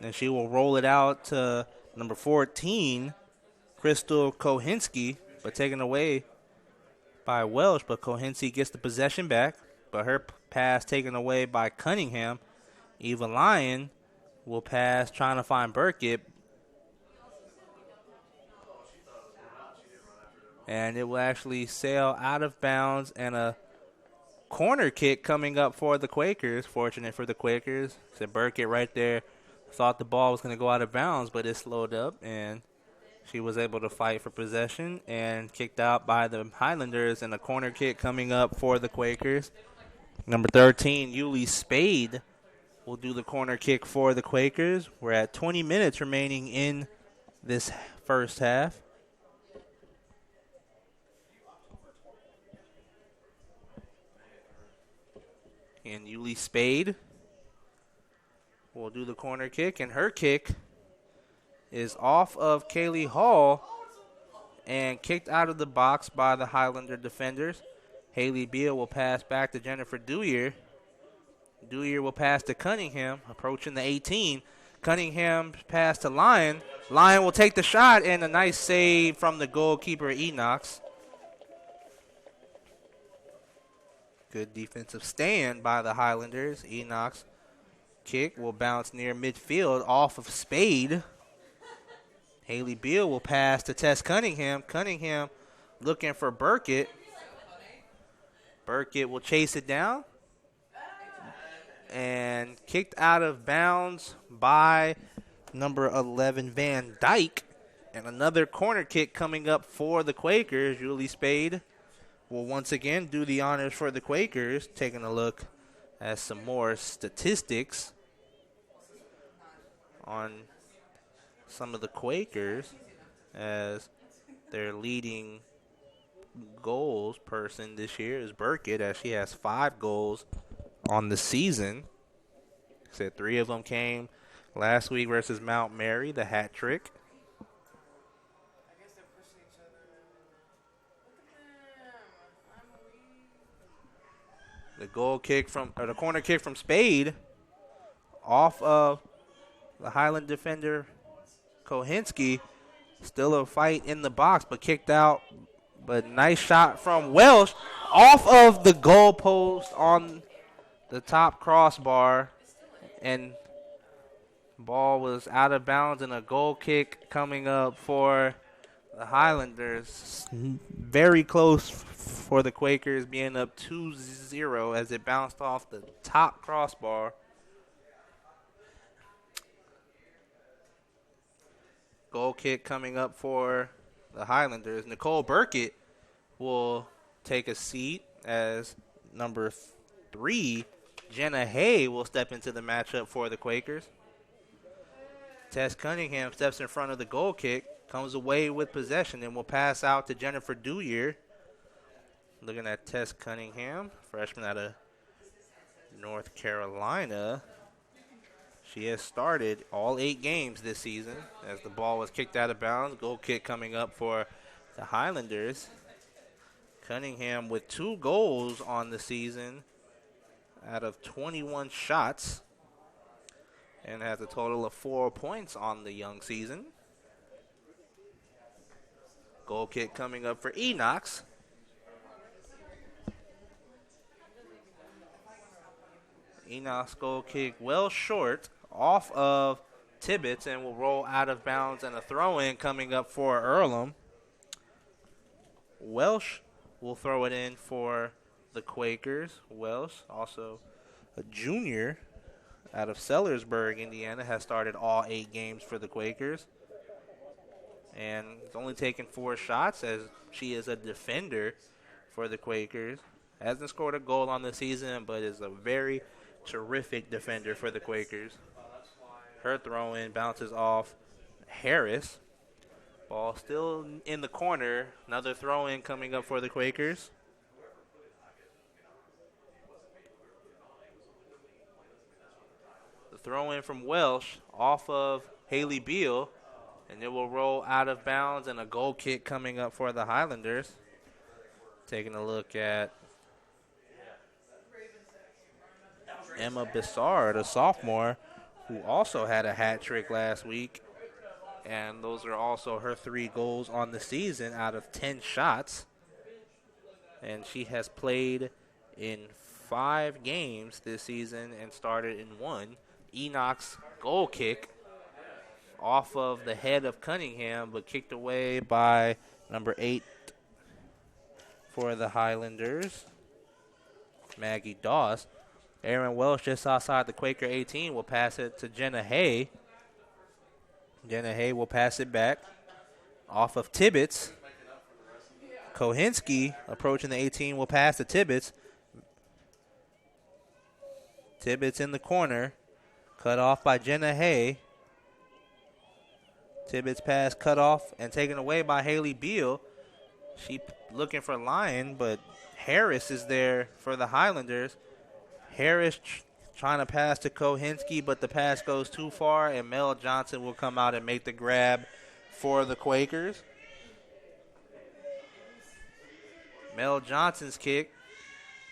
And she will roll it out to number 14, Crystal Kohinski, but taken away by Welsh. But Kohinski gets the possession back, but her pass taken away by Cunningham. Eva Lyon will pass, trying to find Burkett. And it will actually sail out of bounds, and a corner kick coming up for the Quakers. Fortunate for the Quakers. So Burkett right there thought the ball was going to go out of bounds, but it slowed up, and she was able to fight for possession and kicked out by the Highlanders, and a corner kick coming up for the Quakers. Number 13, Yuli Spade, will do the corner kick for the Quakers. We're at 20 minutes remaining in this first half. And Yuli Spade will do the corner kick, and her kick is off of Kaylee Hall and kicked out of the box by the Highlander defenders. Haley Beal will pass back to Jennifer Dewyer. Dewyer will pass to Cunningham, approaching the 18. Cunningham pass to Lyon. Lyon will take the shot, and a nice save from the goalkeeper, Enox. Good defensive stand by the Highlanders. Enox kick will bounce near midfield off of Spade. Haley Beal will pass to Tess Cunningham. Cunningham looking for Burkett. Burkett will chase it down. And kicked out of bounds by number 11, Van Dyke. And another corner kick coming up for the Quakers. Julie Spade will once again do the honors for the Quakers. Taking a look at some more statistics on some of the Quakers, as their leading goals person this year is Burkett, as she has 5 goals on the season. Said 3 of them came last week versus Macmurray, the hat trick. The corner kick from Spade off of the Highland defender Kohinski. Still a fight in the box, but kicked out. But nice shot from Welsh off of the goalpost on the top crossbar. And ball was out of bounds, and a goal kick coming up for the Highlanders. Very close for the Quakers, being up 2-0 as it bounced off the top crossbar. Goal kick coming up for the Highlanders. Nicole Burkett will take a seat as number 3, Jenna Hay, will step into the matchup for the Quakers. Tess Cunningham steps in front of the goal kick, comes away with possession, and will pass out to Jennifer Dewyer. Looking at Tess Cunningham, freshman out of North Carolina. She has started all 8 games this season as the ball was kicked out of bounds. Goal kick coming up for the Highlanders. Cunningham with 2 goals on the season out of 21 shots, and has a total of 4 points on the young season. Goal kick coming up for Enox. Enox goal kick well short off of Tibbetts and will roll out of bounds, and a throw-in coming up for Earlham. Welsh will throw it in for the Quakers. Welsh, also a junior out of Sellersburg, Indiana, has started all 8 games for the Quakers. And has only taken 4 shots, as she is a defender for the Quakers. Hasn't scored a goal on the season, but is a very terrific defender for the Quakers. Her throw-in bounces off Harris. Ball still in the corner. Another throw-in coming up for the Quakers. The throw-in from Welsh off of Haley Beal. And it will roll out of bounds, and a goal kick coming up for the Highlanders. Taking a look at Emma Bissard, a sophomore, who also had a hat trick last week. And those are also her 3 goals on the season out of 10 shots. And she has played in 5 games this season and started in 1. Enoch's goal kick off of the head of Cunningham, but kicked away by number 8 for the Highlanders, Maggie Doss. Aaron Welsh just outside the Quaker 18 will pass it to Jenna Hay. Jenna Hay will pass it back off of Tibbetts. Kohinski approaching the 18 will pass to Tibbetts. Tibbetts in the corner, cut off by Jenna Hay. Tibbetts pass cut off and taken away by Haley Beal. She looking for Lyon, but Harris is there for the Highlanders. Harris trying to pass to Kohinski, but the pass goes too far, and Mel Johnson will come out and make the grab for the Quakers. Mel Johnson's kick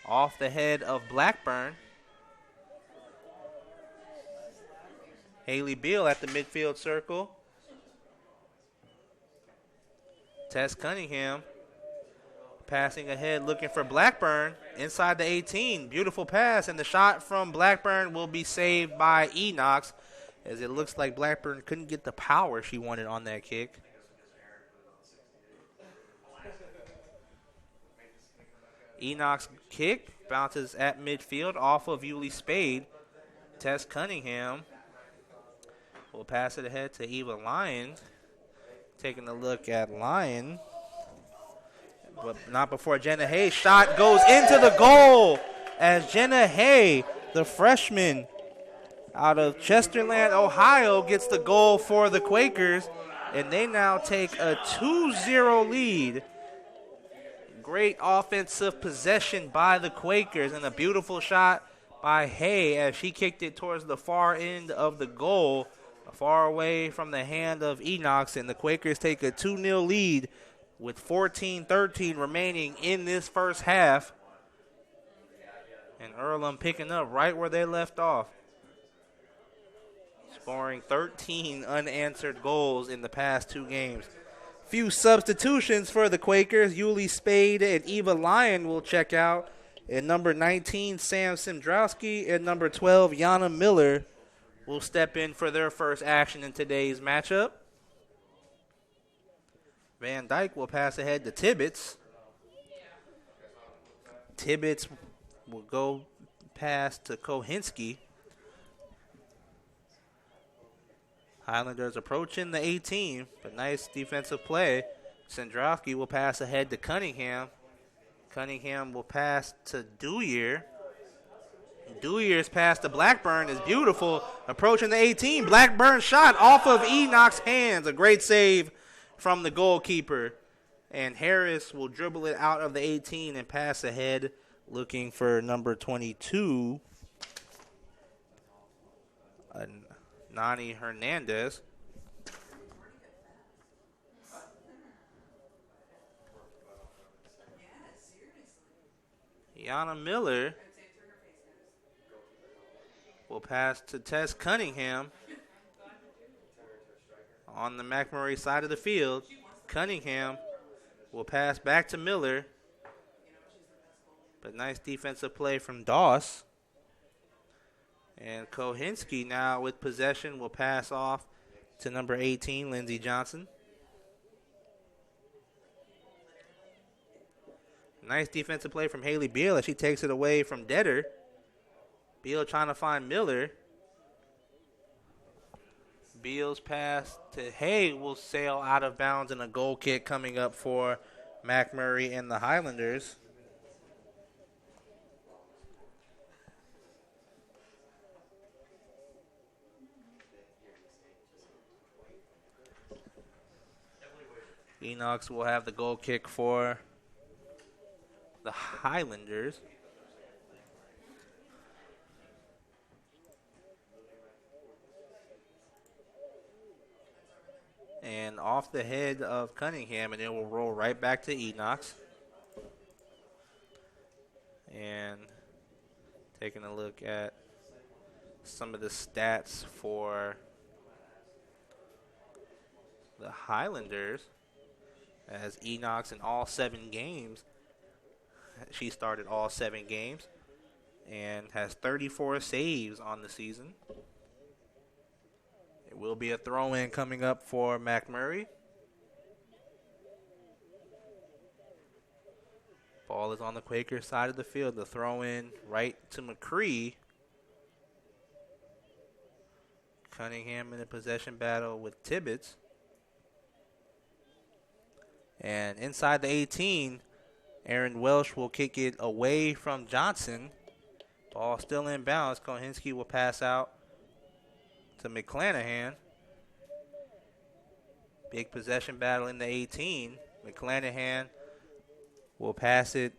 off the head of Blackburn. Haley Beal at the midfield circle. Tess Cunningham passing ahead, looking for Blackburn inside the 18. Beautiful pass, and the shot from Blackburn will be saved by Enox, as it looks like Blackburn couldn't get the power she wanted on that kick. Enoch's kick bounces at midfield off of Yulee Spade. Tess Cunningham will pass it ahead to Eva Lyon. Taking a look at Lyon, but not before Jenna Hay. Shot goes into the goal as Jenna Hay, the freshman out of Chesterland, Ohio, gets the goal for the Quakers, and they now take a 2-0 lead. Great offensive possession by the Quakers, and a beautiful shot by Hay as she kicked it towards the far end of the goal, far away from the hand of Enox, and the Quakers take a 2-0 lead with 14-13 remaining in this first half. And Earlham picking up right where they left off, scoring 13 unanswered goals in the past 2 games. Few substitutions for the Quakers. Yulee Spade and Eva Lyon will check out. And number 19, Sam Simdrowski, and number 12, Yana Miller will step in for their first action in today's matchup. Van Dyke will pass ahead to Tibbetts. Tibbetts will go pass to Kohinski. Highlanders approaching the 18, but nice defensive play. Sandrowski will pass ahead to Cunningham. Cunningham will pass to Dewyer. Dewey's pass to Blackburn is beautiful. Approaching the 18. Blackburn shot off of Enoch's hands. A great save from the goalkeeper. And Harris will dribble it out of the 18 and pass ahead, looking for number 22, Nani Hernandez. Yana Miller will pass to Tess Cunningham on the Macmurray side of the field. Cunningham will pass back to Miller, but nice defensive play from Doss. And Kohinski now with possession will pass off to number 18, Lindsey Johnson. Nice defensive play from Haley Beal as she takes it away from Detter. Beal trying to find Miller. Beal's pass to Hay will sail out of bounds, and a goal kick coming up for Macmurray and the Highlanders. Enox will have the goal kick for the Highlanders. off the head of Cunningham, and it will roll right back to Enox. And taking a look at some of the stats for the Highlanders, as Enox in all 7 games, she started all 7 games and has 34 saves on the season. It will be a throw-in coming up for Macmurray. Ball is on the Quaker side of the field. The throw-in right to McCree. Cunningham in a possession battle with Tibbetts. And inside the 18, Aaron Welsh will kick it away from Johnson. Ball still inbounds. Kohinski will pass out to McClanahan. Big possession battle in the 18. McClanahan will pass it,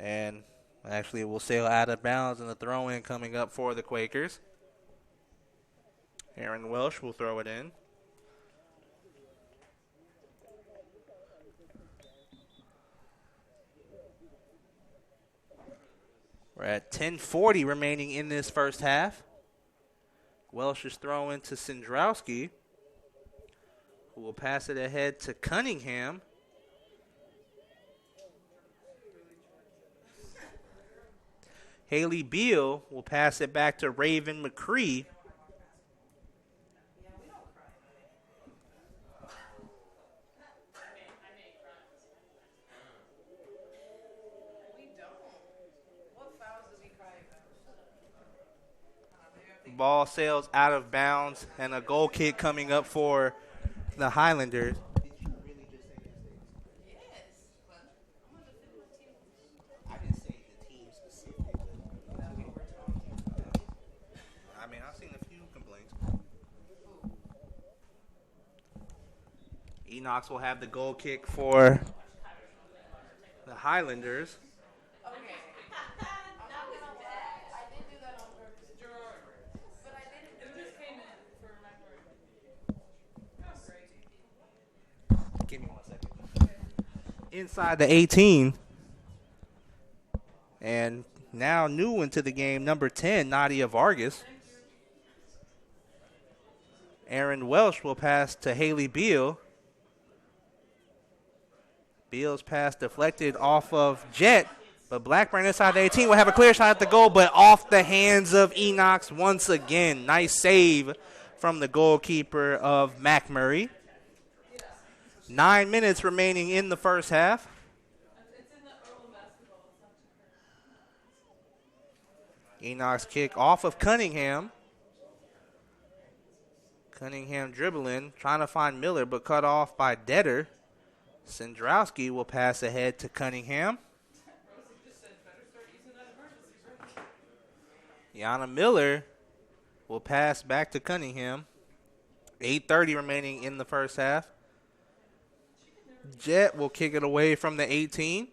and actually it will sail out of bounds, and the throw-in coming up for the Quakers. Aaron Welsh will throw it in. We're at 10:40 remaining in this first half. Welsh is throwing to Sendrowski, who will pass it ahead to Cunningham. Haley Beal will pass it back to Raven McCree. Ball sails out of bounds, and a goal kick coming up for the Highlanders. I've seen a few complaints. Enox will have the goal kick for the Highlanders. Give me 1 second. Inside the 18. And now new into the game, number 10, Nadia Vargas. Aaron Welsh will pass to Haley Beal. Beal's pass deflected off of Jet, but Blackburn inside the 18 will have a clear shot at the goal, but off the hands of Enox once again. Nice save from the goalkeeper of Macmurray. 9 minutes remaining in the first half. Enox kick off of Cunningham. Cunningham dribbling, trying to find Miller, but cut off by Detter. Sendrowski will pass ahead to Cunningham. Yana Miller will pass back to Cunningham. 8:30 remaining in the first half. Jet will kick it away from the 18.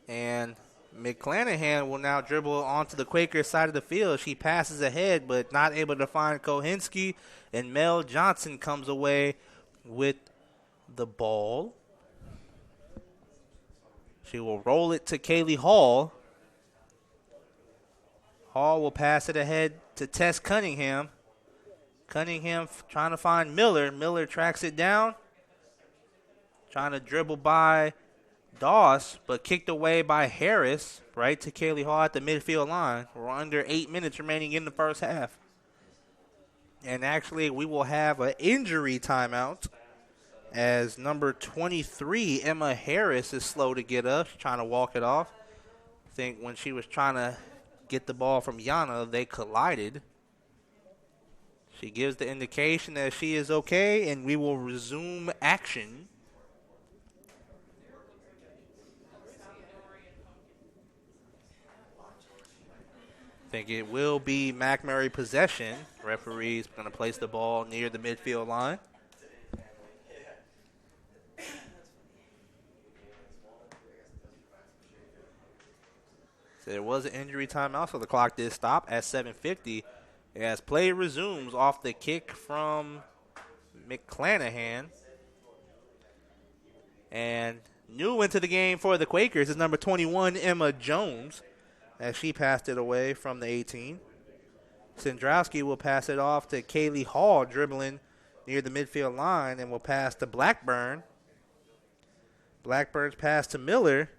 And McClanahan will now dribble onto the Quaker side of the field. She passes ahead, but not able to find Kohinski. And Mel Johnson comes away with the ball. She will roll it to Kaylee Hall. Hall will pass it ahead to Tess Cunningham. Cunningham trying to find Miller. Miller tracks it down. Trying to dribble by Doss, but kicked away by Harris, right to Kaylee Hall at the midfield line. We're under 8 minutes remaining in the first half. And actually, we will have an injury timeout as number 23, Emma Harris, is slow to get up. She's trying to walk it off. I think when she was trying to get the ball from Yana, they collided. She gives the indication that she is okay, and we will resume action. I think it will be Macmurray possession. Referee's going to place the ball near the midfield line. So there was an injury timeout, so the clock did stop at 7:50. As play resumes off the kick from McClanahan. And new into the game for the Quakers is number 21, Emma Jones, as she passed it away from the 18. Sandrowski will pass it off to Kaylee Hall, dribbling near the midfield line, and will pass to Blackburn. Blackburn's pass to Miller.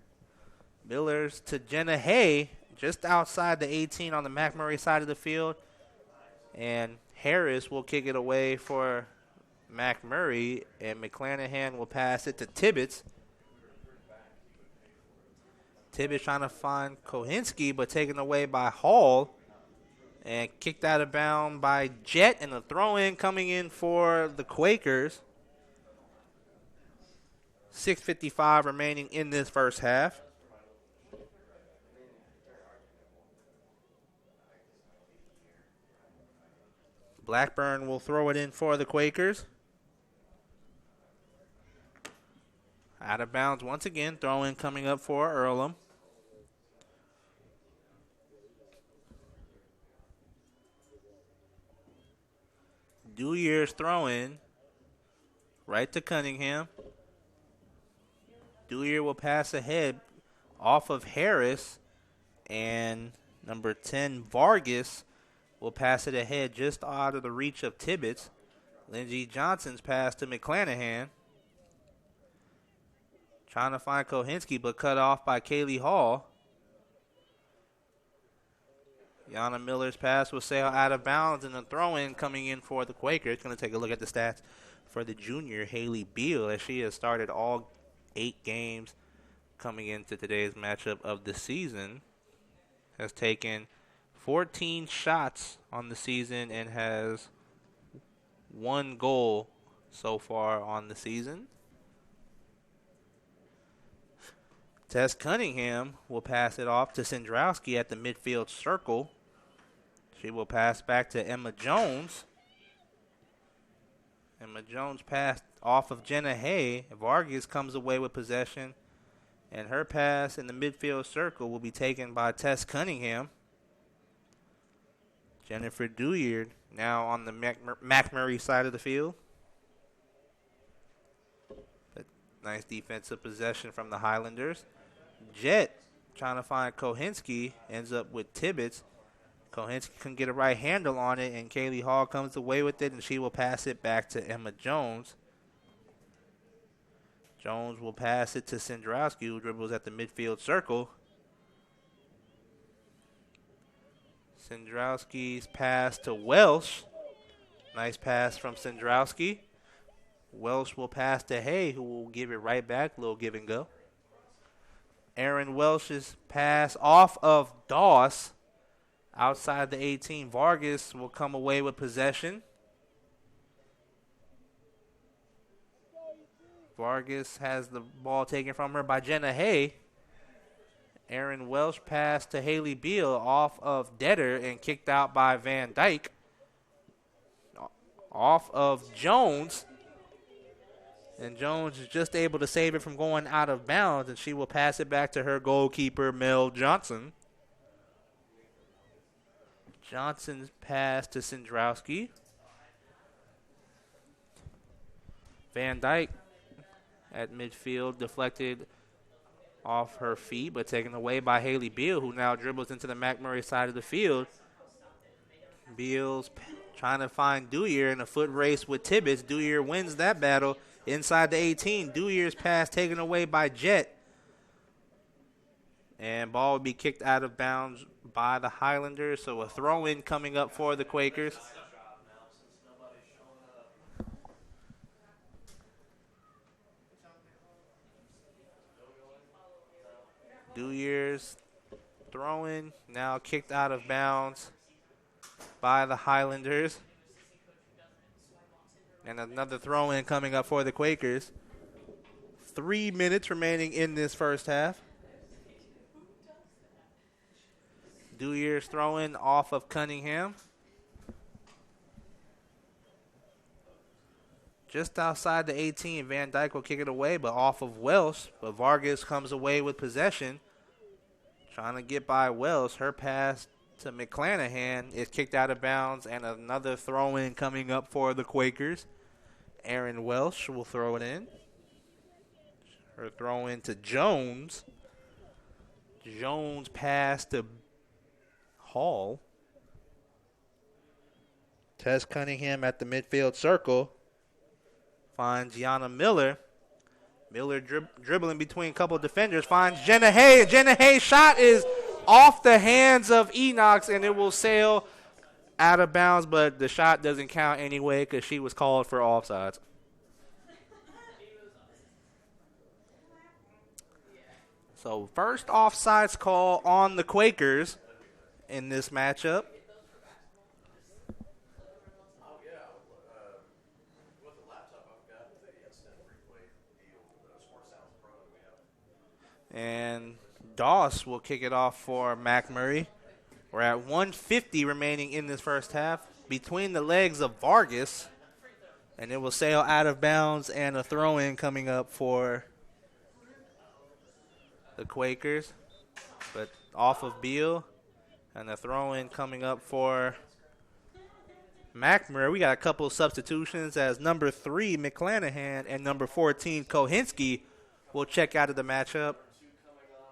Miller's to Jenna Hay, just outside the 18 on the Macmurray side of the field. And Harris will kick it away for Macmurray, and McClanahan will pass it to Tibbetts. Tibbetts trying to find Kohinski, but taken away by Hall. And kicked out of bounds by Jett, and a throw-in coming in for the Quakers. 6:55 remaining in this first half. Blackburn will throw it in for the Quakers. Out of bounds once again. Throw-in coming up for Earlham. Dewyear's throw-in right to Cunningham. Dewyear will pass ahead off of Harris, and number 10, Vargas, will pass it ahead just out of the reach of Tibbetts. Lindsey Johnson's pass to McClanahan. Trying to find Kohinski, but cut off by Kaylee Hall. Yana Miller's pass will sail out of bounds, and a throw-in coming in for the Quakers. Going to take a look at the stats for the junior, Haley Beal, as she has started all 8 games coming into today's matchup of the season. Has taken 14 shots on the season and has 1 goal so far on the season. Tess Cunningham will pass it off to Sandrowski at the midfield circle. She will pass back to Emma Jones. Emma Jones passed off of Jenna Hay. Vargas comes away with possession, and her pass in the midfield circle will be taken by Tess Cunningham. Jennifer Dewyer now on the Macmurray side of the field. But nice defensive possession from the Highlanders. Jett trying to find Kohinski, ends up with Tibbetts. Kohinski can get a right handle on it, and Kaylee Hall comes away with it, and she will pass it back to Emma Jones. Jones will pass it to Sandrowski, who dribbles at the midfield circle. Sandrowski's pass to Welsh. Nice pass from Sandrowski. Welsh will pass to Hay, who will give it right back. Little give and go. Aaron Welsh's pass off of Doss outside the 18. Vargas will come away with possession. Vargas has the ball taken from her by Jenna Hay. Aaron Welsh pass to Haley Beal off of Detter and kicked out by Van Dyke. Off of Jones. And Jones is just able to save it from going out of bounds, and she will pass it back to her goalkeeper, Mel Johnson. Johnson's pass to Sandrowski. Van Dyke at midfield, deflected off her feet, but taken away by Haley Beal, who now dribbles into the Macmurray side of the field. Beal's trying to find Dewyer in a foot race with Tibbetts. Dewyer wins that battle inside the 18. Dewyer's pass taken away by Jett. And ball will be kicked out of bounds by the Highlanders, so a throw-in coming up for the Quakers. Dewyer's throw-in now kicked out of bounds by the Highlanders. And another throw-in coming up for the Quakers. 3 minutes remaining in this first half. Dewyer's throw-in off of Cunningham. Just outside the 18, Van Dyke will kick it away, but off of Welsh. But Vargas comes away with possession. Trying to get by Welsh. Her pass to McClanahan. It's kicked out of bounds, and another throw-in coming up for the Quakers. Aaron Welsh will throw it in. Her throw-in to Jones. Jones pass to Hall. Tess Cunningham at the midfield circle. Finds Yana Miller. Miller dribbling between a couple of defenders. Finds Jenna Hay. Jenna Hay's shot is off the hands of Enox, and it will sail out of bounds, but the shot doesn't count anyway because she was called for offsides. So first offsides call on the Quakers in this matchup. And Doss will kick it off for Macmurray. We're at 1:50 remaining in this first half. Between the legs of Vargas. And it will sail out of bounds, and a throw-in coming up for the Quakers. But off of Beal. And a throw-in coming up for Macmurray. We got a couple of substitutions as number 3, McClanahan, and number 14, Kohinski, will check out of the matchup.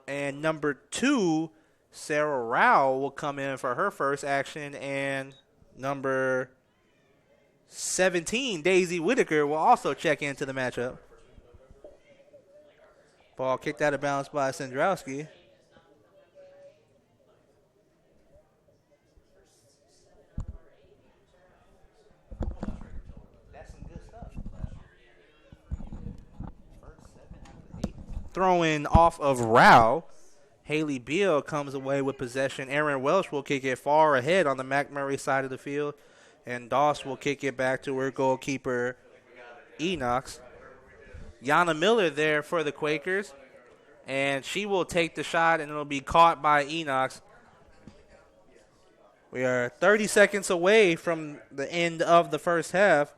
And number 2, Sarah Rao, will come in for her first action. And number 17, Daisy Whitaker, will also check into the matchup. Ball kicked out of bounds by Sendrowski. That's some good stuff. Throwing off of Rao. Haley Beal comes away with possession. Aaron Welsh will kick it far ahead on the Macmurray side of the field. And Doss will kick it back to her goalkeeper, Enox. Yana Miller there for the Quakers. And she will take the shot, and it'll be caught by Enox. We are 30 seconds away from the end of the first half.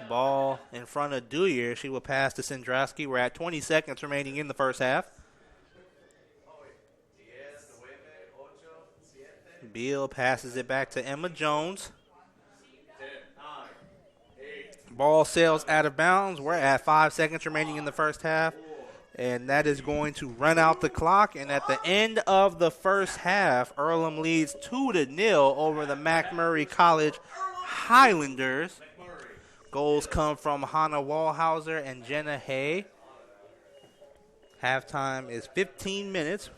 Ball in front of Dewyer. She will pass to Sendrowski. We're at 20 seconds remaining in the first half. Beal passes it back to Emma Jones. Ball sails out of bounds. We're at 5 seconds remaining in the first half. And that is going to run out the clock. And at the end of the first half, Earlham leads 2-0 over the Macmurray College Highlanders. Goals come from Hannah Wallhauser and Jenna Hay. Halftime is 15 minutes.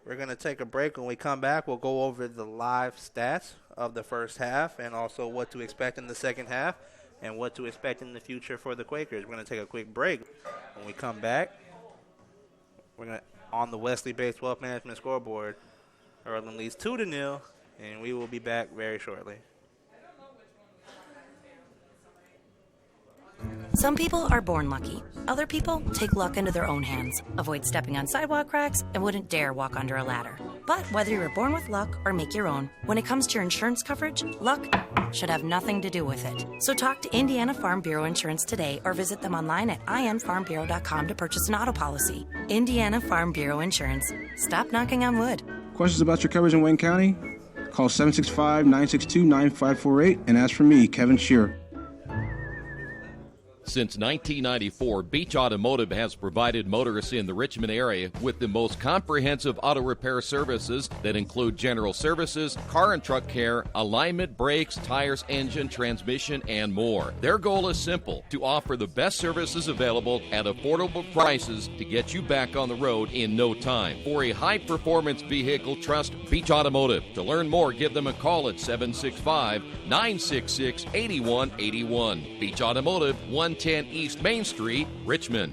We're going to take a break. When we come back, we'll go over the live stats of the first half and also what to expect in the second half and what to expect in the future for the Quakers. We're going to take a quick break. When we come back, we're going to, on the Wesley-based Wealth Management scoreboard, Earlham leads 2-0, and we will be back very shortly. Some people are born lucky. Other people take luck into their own hands, avoid stepping on sidewalk cracks, and wouldn't dare walk under a ladder. But whether you were born with luck or make your own, when it comes to your insurance coverage, luck should have nothing to do with it. So talk to Indiana Farm Bureau Insurance today or visit them online at infarmbureau.com to purchase an auto policy. Indiana Farm Bureau Insurance. Stop knocking on wood. Questions about your coverage in Wayne County? Call 765-962-9548 and ask for me, Kevin Shearer. Since 1994, Beach Automotive has provided motorists in the Richmond area with the most comprehensive auto repair services that include general services, car and truck care, alignment, brakes, tires, engine, transmission, and more. Their goal is simple: to offer the best services available at affordable prices to get you back on the road in no time. For a high-performance vehicle, trust Beach Automotive. To learn more, give them a call at 765-966-8181. Beach Automotive, 110 East Main Street, Richmond.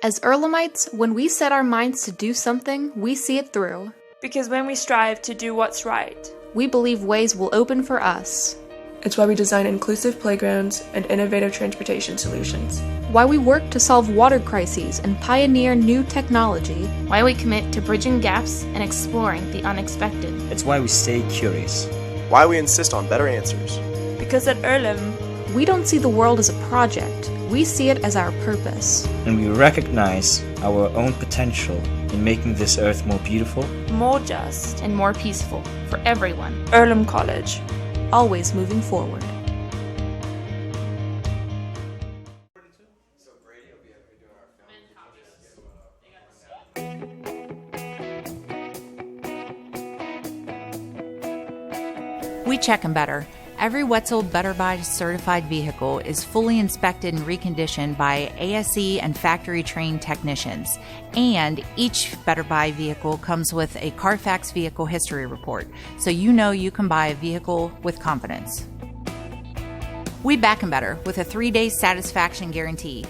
As Earlhamites, when we set our minds to do something, we see it through. Because when we strive to do what's right, we believe ways will open for us. It's why we design inclusive playgrounds and innovative transportation solutions. why we work to solve water crises and pioneer new technology, why we commit to bridging gaps and exploring the unexpected. It's why we stay curious. Why we insist on better answers. Because at Earlham, we don't see the world as a project, we see it as our purpose. And we recognize our own potential in making this earth more beautiful, more just, and more peaceful for everyone. Earlham College, always moving forward. We check them better. Every Wetzel Better Buy certified vehicle is fully inspected and reconditioned by ASE and factory trained technicians. And each Better Buy vehicle comes with a Carfax vehicle history report, so you know you can buy a vehicle with confidence. We back 'em better with a 3-day satisfaction guarantee.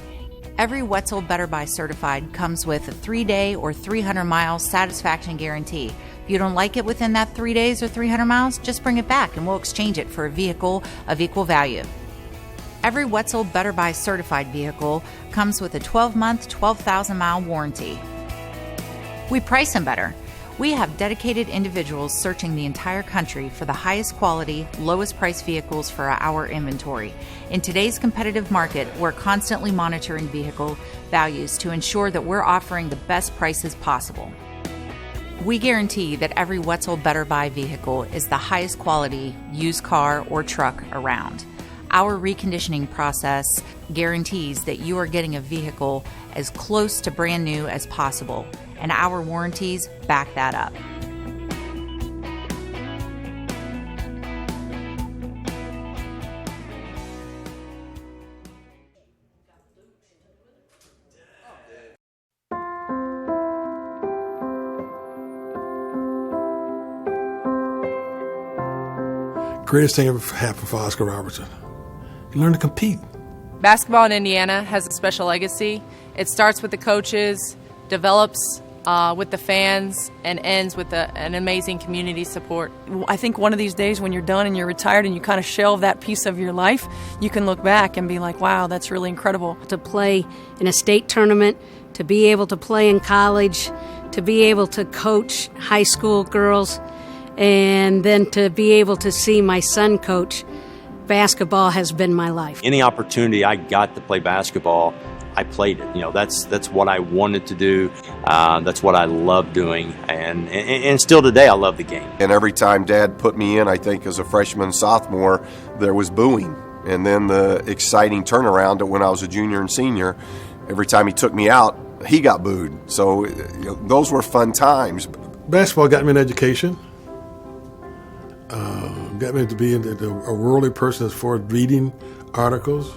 Every Wetzel Better Buy certified comes with a 3-day or 300-mile satisfaction guarantee. If you don't like it within that 3 days or 300 miles, just bring it back and we'll exchange it for a vehicle of equal value. Every Wetzel Better Buy certified vehicle comes with a 12-month, 12,000-mile warranty. We price them better. We have dedicated individuals searching the entire country for the highest quality, lowest price vehicles for our inventory. In today's competitive market, we're constantly monitoring vehicle values to ensure that we're offering the best prices possible. We guarantee that every Wetzel Better Buy vehicle is the highest quality used car or truck around. Our reconditioning process guarantees that you are getting a vehicle as close to brand new as possible, and our warranties back that up. Greatest thing ever happened for Oscar Robertson. You learn to compete. Basketball in Indiana has a special legacy. It starts with the coaches, develops with the fans, and ends with an amazing community support. I think one of these days when you're done and you're retired and you kind of shelve that piece of your life, you can look back and be like, wow, that's really incredible. To play in a state tournament, to be able to play in college, to be able to coach high school girls, and then to be able to see my son coach, basketball has been my life. Any opportunity I got to play basketball, I played it. You know, that's what I wanted to do. That's what I love doing, and still today I love the game. And every time Dad put me in, I think as a freshman, sophomore, there was booing. And then the exciting turnaround when I was a junior and senior, every time he took me out, he got booed. So those were fun times. Basketball got me an education. Got me to be a worldly person as far as reading articles.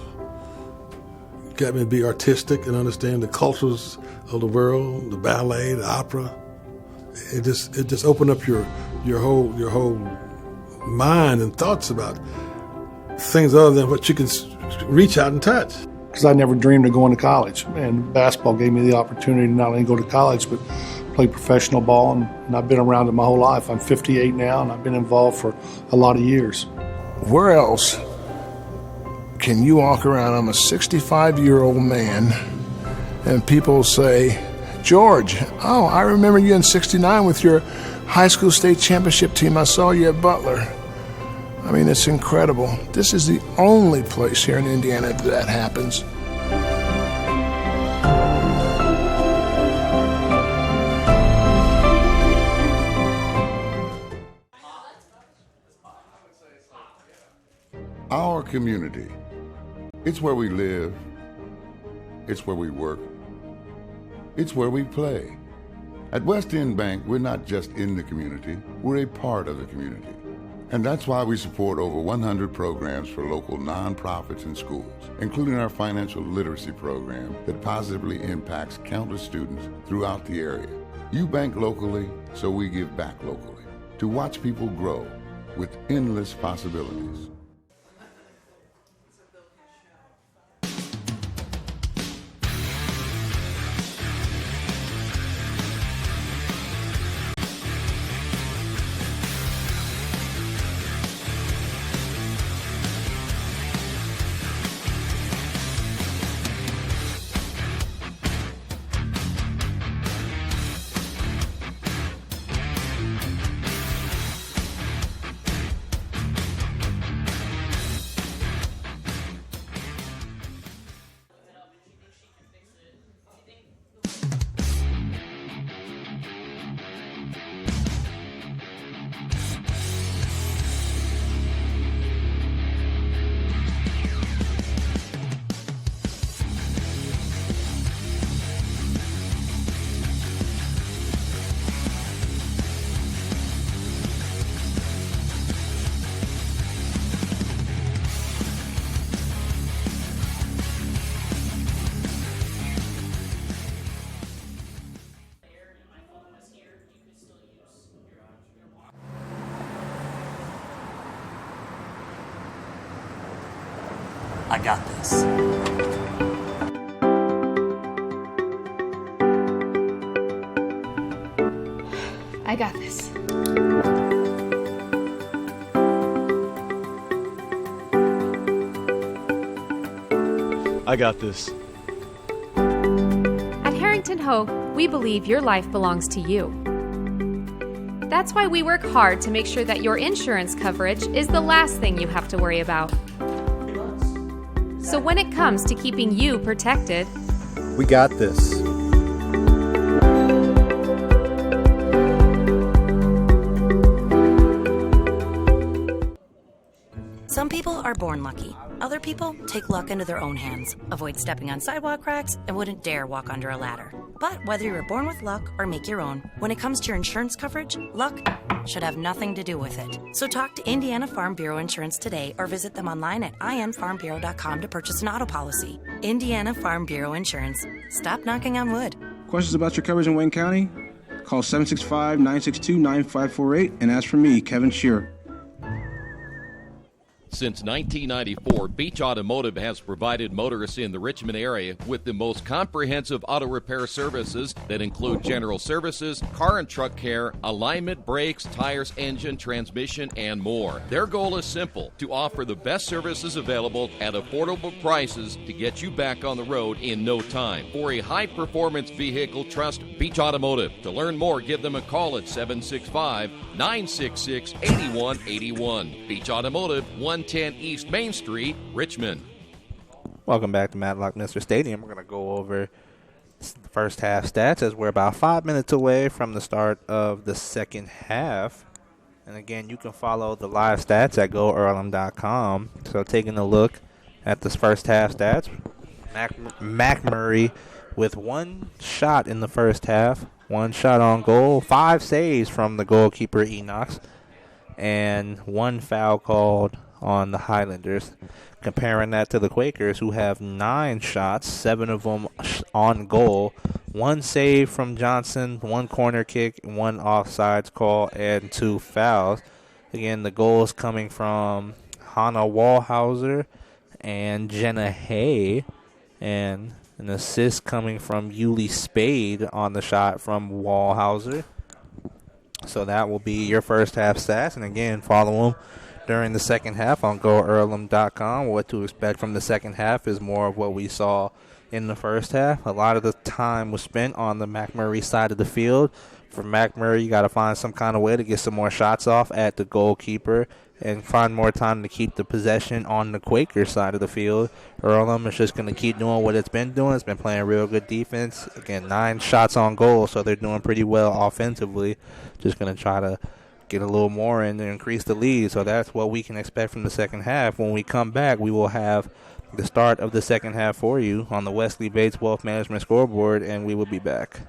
Got me to be artistic and understand the cultures of the world, the ballet, the opera. It just opened up your whole mind and thoughts about things other than what you can reach out and touch. Because I never dreamed of going to college, and basketball gave me the opportunity to not only go to college but play professional ball, and I've been around it my whole life. I'm 58 now, and I've been involved for a lot of years. Where else can you walk around? I'm a 65-year-old man, and people say, George, oh, I remember you in '69 with your high school state championship team. I saw you at Butler. I mean, it's incredible. This is the only place here in Indiana that happens. Our community, it's where we live, it's where we work, it's where we play. At West End Bank, we're not just in the community, we're a part of the community. And that's why we support over 100 programs for local nonprofits and schools, including our financial literacy program that positively impacts countless students throughout the area. You bank locally, so we give back locally to watch people grow with endless possibilities. I got this. I got this. I got this. At Harrington Ho, we believe your life belongs to you. That's why we work hard to make sure that your insurance coverage is the last thing you have to worry about. So when it comes to keeping you protected, We got this. Some people are born lucky. Other people take luck into their own hands, avoid stepping on sidewalk cracks, and wouldn't dare walk under a ladder. But whether you were born with luck or make your own, when it comes to your insurance coverage, luck should have nothing to do with it. So talk to Indiana Farm Bureau Insurance today or visit them online at infarmbureau.com to purchase an auto policy. Indiana Farm Bureau Insurance. Stop knocking on wood. Questions about your coverage in Wayne County? Call 765-962-9548 and ask for me, Kevin Shearer. Since 1994, Beach Automotive has provided motorists in the Richmond area with the most comprehensive auto repair services that include general services, car and truck care, alignment, brakes, tires, engine, transmission, and more. Their goal is simple: to offer the best services available at affordable prices to get you back on the road in no time. For a high-performance vehicle, trust Beach Automotive. To learn more, give them a call at 765-966-8181. Beach Automotive, 110 East Main Street, Richmond. Welcome back to Matlock Mr. Stadium. We're going to go over the first half stats as we're about 5 minutes away from the start of the second half. And again, you can follow the live stats at goearlham.com. So taking a look at this first half stats, Macmurray with one shot in the first half, one shot on goal, 5 saves from the goalkeeper Enox, and one foul called on the Highlanders. Comparing that to the Quakers, who have 9 shots, 7 of them on goal, 1 save from Johnson, 1 corner kick, 1 offsides call, and 2 fouls. Again, the goals coming from Hannah Wallhauser and Jenna Hay, and an assist coming from Yuli Spade on the shot from Wallhauser. So that will be your first half stats. And again, follow them during the second half on goearlham.com. What to expect from the second half is more of what we saw in the first half. A lot of the time was spent on the Macmurray side of the field. For Macmurray, you got to find some kind of way to get some more shots off at the goalkeeper and find more time to keep the possession on the Quaker side of the field. Earlham is just going to keep doing what it's been doing. It's been playing real good defense. Again, 9 shots on goal, so they're doing pretty well offensively. Just going to try to get a little more in and increase the lead. So that's what we can expect from the second half. When we come back, we will have the start of the second half for you on the Wesley Bates Wealth Management scoreboard, and we will be back.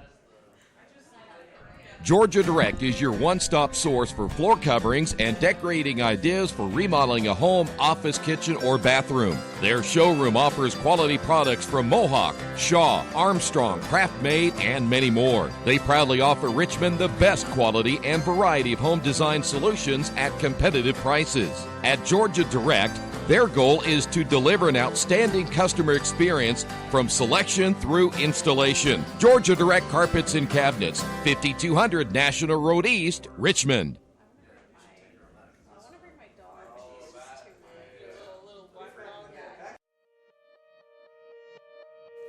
Georgia Direct is your one-stop source for floor coverings and decorating ideas for remodeling a home, office, kitchen, or bathroom. Their showroom offers quality products from Mohawk, Shaw, Armstrong, Craft Made, and many more. They proudly offer Richmond the best quality and variety of home design solutions at competitive prices. At Georgia Direct, their goal is to deliver an outstanding customer experience from selection through installation. Georgia Direct Carpets and Cabinets, 5200 National Road East, Richmond.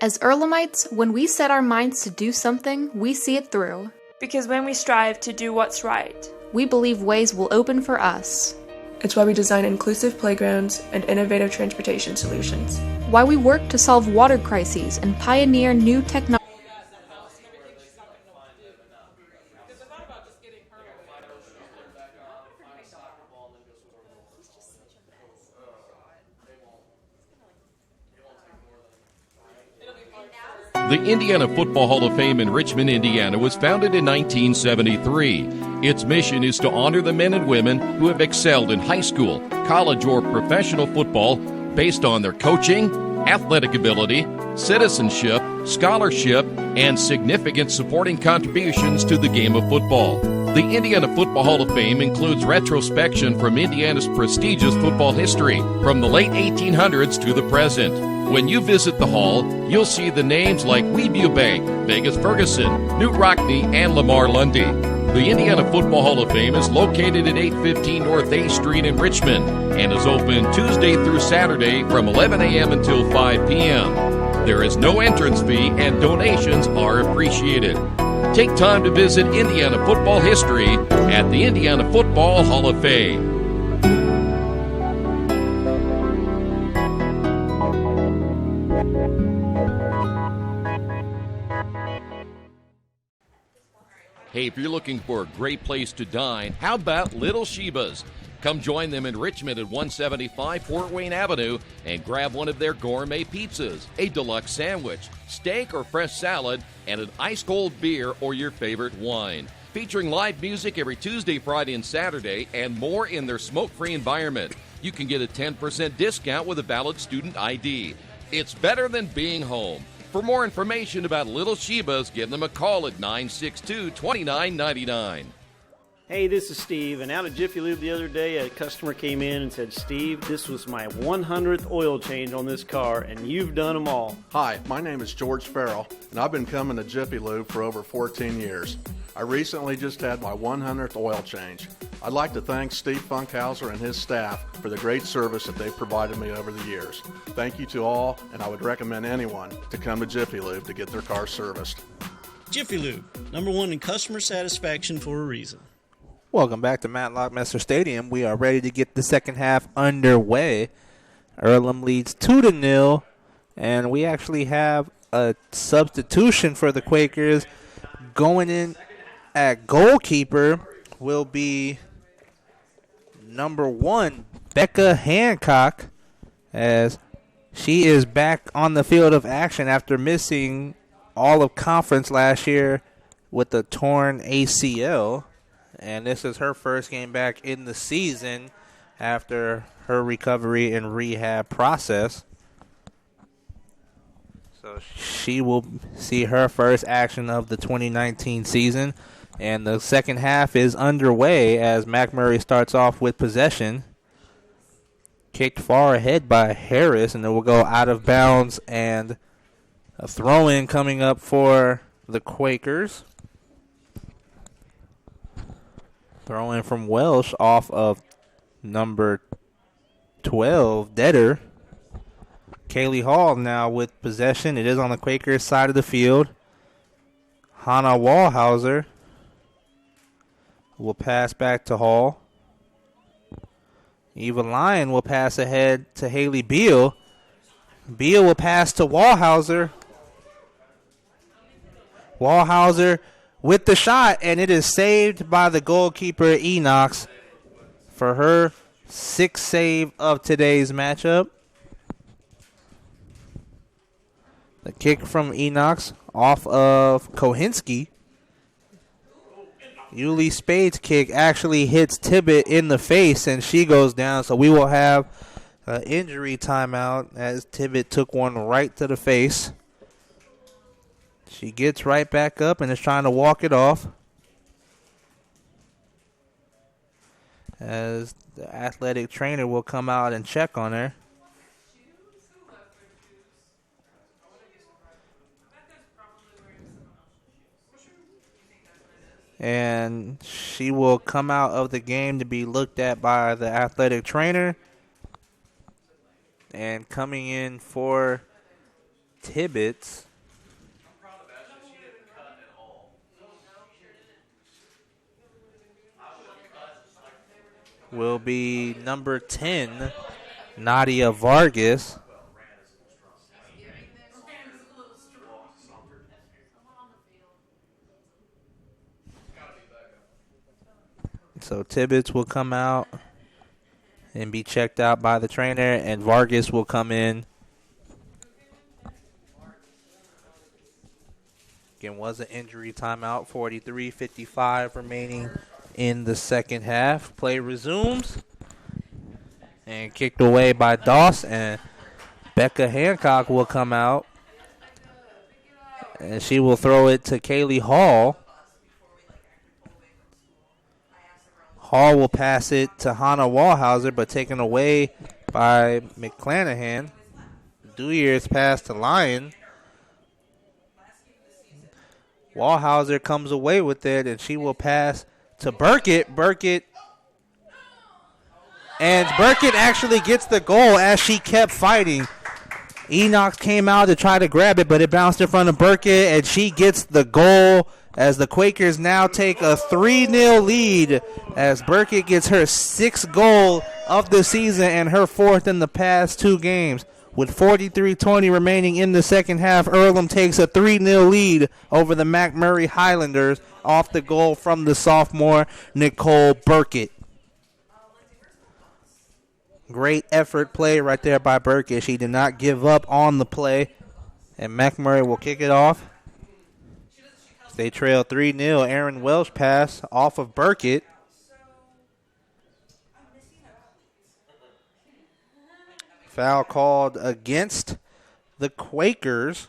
As Earlhamites, when we set our minds to do something, we see it through. Because when we strive to do what's right, we believe ways will open for us. It's why we design inclusive playgrounds and innovative transportation solutions. Why we work to solve water crises and pioneer new technology. The Indiana Football Hall of Fame in Richmond, Indiana was founded in 1973. Its mission is to honor the men and women who have excelled in high school, college, or professional football based on their coaching, athletic ability, citizenship, scholarship, and significant supporting contributions to the game of football. The Indiana Football Hall of Fame includes retrospection from Indiana's prestigious football history, from the late 1800s to the present. When you visit the hall, you'll see the names like Weebu Bank, Vegas Ferguson, Newt Rockne, and Lamar Lundy. The Indiana Football Hall of Fame is located at 815 North A Street in Richmond and is open Tuesday through Saturday from 11 a.m. until 5 p.m. There is no entrance fee and donations are appreciated. Take time to visit Indiana football history at the Indiana Football Hall of Fame. Hey, if you're looking for a great place to dine, how about Little Sheba's? Come join them in Richmond at 175 Fort Wayne Avenue and grab one of their gourmet pizzas, a deluxe sandwich, steak or fresh salad, and an ice-cold beer or your favorite wine. Featuring live music every Tuesday, Friday, and Saturday, and more in their smoke-free environment. You can get a 10% discount with a valid student ID. It's better than being home. For more information about Little Sheba's, give them a call at 962-2999. Hey, this is Steve, and out at Jiffy Lube the other day, a customer came in and said, Steve, this was my 100th oil change on this car, and you've done them all. Hi, my name is George Farrell, and I've been coming to Jiffy Lube for over 14 years. I recently just had my 100th oil change. I'd like to thank Steve Funkhauser and his staff for the great service that they've provided me over the years. Thank you to all, and I would recommend anyone to come to Jiffy Lube to get their car serviced. Jiffy Lube, #1 in customer satisfaction for a reason. Welcome back to Matlock Messer Stadium. We are ready to get the second half underway. Earlham leads 2-0, and we actually have a substitution for the Quakers. Going in at goalkeeper will be #1, Becca Hancock, as she is back on the field of action after missing all of conference last year with a torn ACL. And this is her first game back in the season after her recovery and rehab process. So she will see her first action of the 2019 season. And the second half is underway as Macmurray starts off with possession. Kicked far ahead by Harris, and it will go out of bounds. And a throw-in coming up for the Quakers. Throw in from Welsh off of number 12, Detter. Kaylee Hall now with possession. It is on the Quakers side of the field. Hannah Wallhauser will pass back to Hall. Eva Lyon will pass ahead to Haley Beal. Beal will pass to Wallhauser. Wallhauser with the shot, and it is saved by the goalkeeper, Enox, for her 6th save of today's matchup. The kick from Enox off of Kohinski. Yuli Spade's kick actually hits Tibbet in the face, and she goes down, so we will have an injury timeout as Tibbet took one right to the face. She gets right back up and is trying to walk it off as the athletic trainer will come out and check on her. And she will come out of the game to be looked at by the athletic trainer. And coming in for Tibbetts will be number 10, Nadia Vargas. So Tibbetts will come out and be checked out by the trainer, and Vargas will come in. Again, was an injury timeout, 43:55 remaining in the second half. Play resumes. And kicked away by Doss, and Becca Hancock will come out. And she will throw it to Kaylee Hall. Hall will pass it to Hannah Wallhauser, but taken away by McClanahan. Dewey's pass to Lyon. Wallhauser comes away with it, and she will pass to Burkett. Burkett actually gets the goal as she kept fighting. Enox came out to try to grab it, but it bounced in front of Burkett, and she gets the goal as the Quakers now take a 3-0 lead as Burkett gets her 6th goal of the season and her 4th in the past 2 games. With 43:20 remaining in the second half, Earlham takes a 3-0 lead over the Macmurray Highlanders off the goal from the sophomore Nicole Burkett. Great effort play right there by Burkett. She did not give up on the play, and Macmurray will kick it off. They trail 3-0. Aaron Welsh pass off of Burkett. Foul called against the Quakers.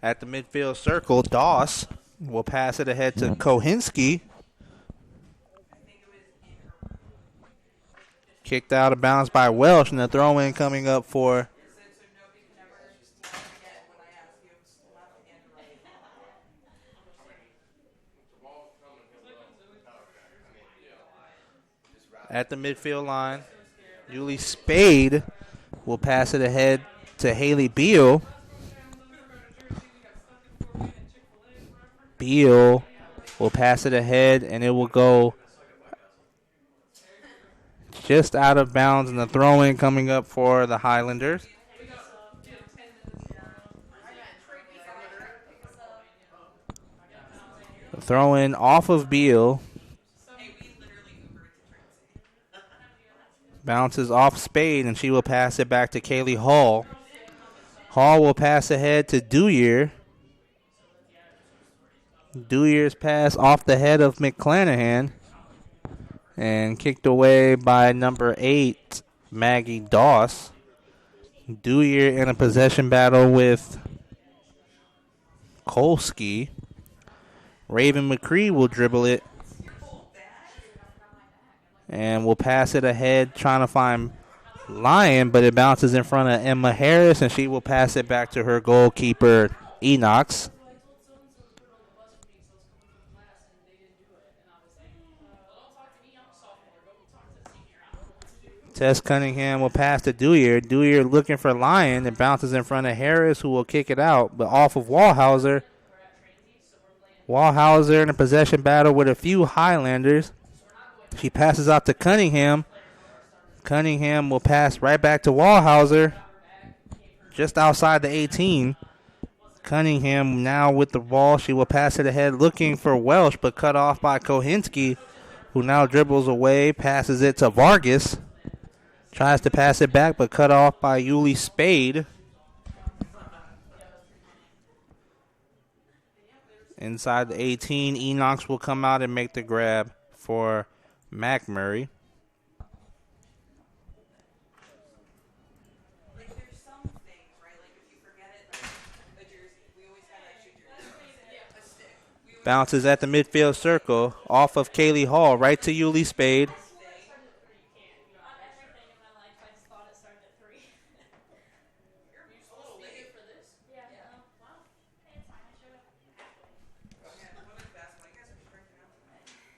At the midfield circle, Doss will pass it ahead to Kohinski. Kicked out of bounds by Welsh, and the throw-in coming up for at the midfield line. Julie Spade will pass it ahead to Haley Beal. Beal will pass it ahead, and it will go just out of bounds, and the throw-in coming up for the Highlanders. The throw-in off of Beal. Bounces off Spade, and she will pass it back to Kaylee Hall. Hall will pass ahead to Dewyer. Dewey's pass off the head of McClanahan and kicked away by number 8, Maggie Doss. Dewey in a possession battle with Kolsky. Raven McCree will dribble it and will pass it ahead, trying to find Lyon, but it bounces in front of Emma Harris, and she will pass it back to her goalkeeper, Enox. Tess Cunningham will pass to Dewey. Dewey looking for Lyon. It bounces in front of Harris, who will kick it out, but off of Wallhauser. Wallhauser in a possession battle with a few Highlanders. She passes out to Cunningham. Cunningham will pass right back to Wallhauser, just outside the 18. Cunningham now with the ball. She will pass it ahead looking for Welsh, but cut off by Kohinski, who now dribbles away, passes it to Vargas. Tries to pass it back, but cut off by Yuli Spade. Inside the 18, Enox will come out and make the grab for Macmurray. Bounces at the midfield circle, off of Kaylee Hall, right to Yuli Spade.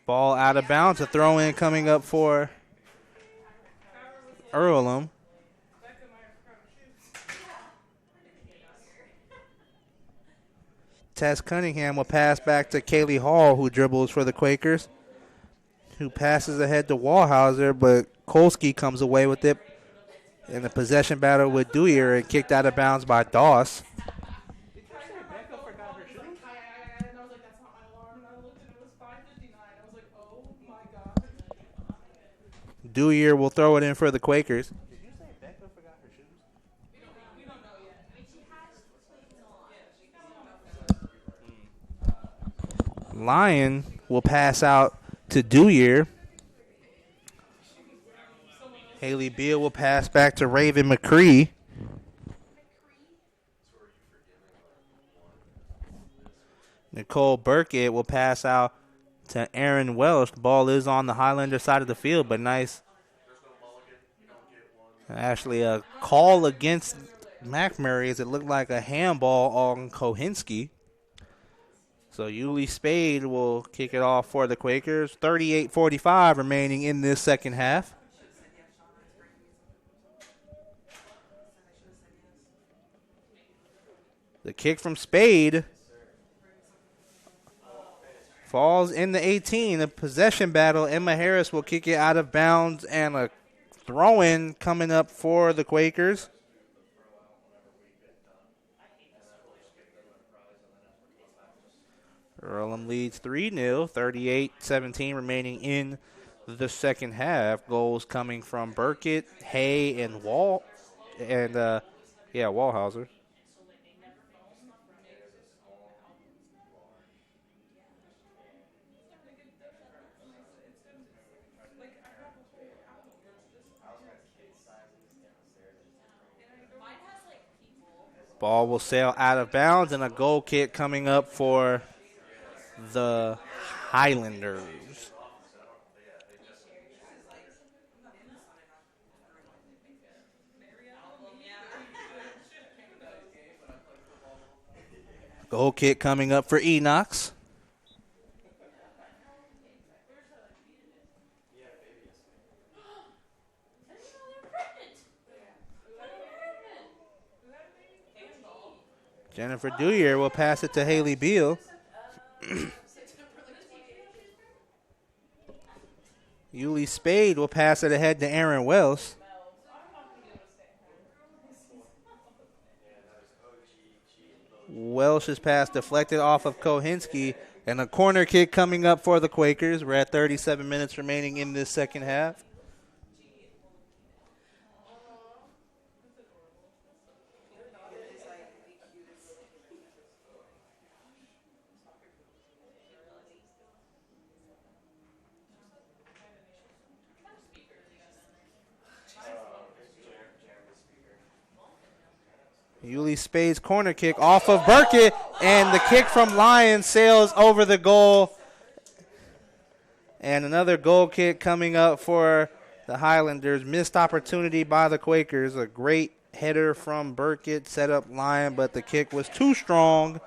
Ball out of bounds. A throw-in coming up for Earlham. Tess Cunningham will pass back to Kaylee Hall, who dribbles for the Quakers, who passes ahead to Wallhauser, but Kolsky comes away with it in the possession battle with Dewey and kicked out of bounds by Doss. Dewey will throw it in for the Quakers. Did you say Becca forgot her shoes? We don't know yet. Lyon will pass out to Dewey. Haley Beal will pass back to Raven McCree. Nicole Burkett will pass out to Aaron Welsh. The ball is on the Highlander side of the field, but nice. Actually, a call against Macmurray as it looked like a handball on Kohinski. So Yuli Spade will kick it off for the Quakers. 38:45 remaining in this second half. The kick from Spade falls in the 18. A possession battle. Emma Harris will kick it out of bounds, and a throw-in coming up for the Quakers. Earlham leads 3-0, 38-17 remaining in the second half. Goals coming from Burkett, Hay, and Wallhauser. Ball will sail out of bounds, and a goal kick coming up for the Highlanders. Goal kick coming up for Enox. Jennifer Dewyer will pass it to Haley Beal. Yuli Spade will pass it ahead to Aaron Wells. Welsh's pass deflected off of Kohinski, and a corner kick coming up for the Quakers. We're at 37 minutes remaining in this second half. Yuli Spade's corner kick off of Burkett, and the kick from Lyon sails over the goal. And another goal kick coming up for the Highlanders. Missed opportunity by the Quakers. A great header from Burkett set up Lyon, but the kick was too strong,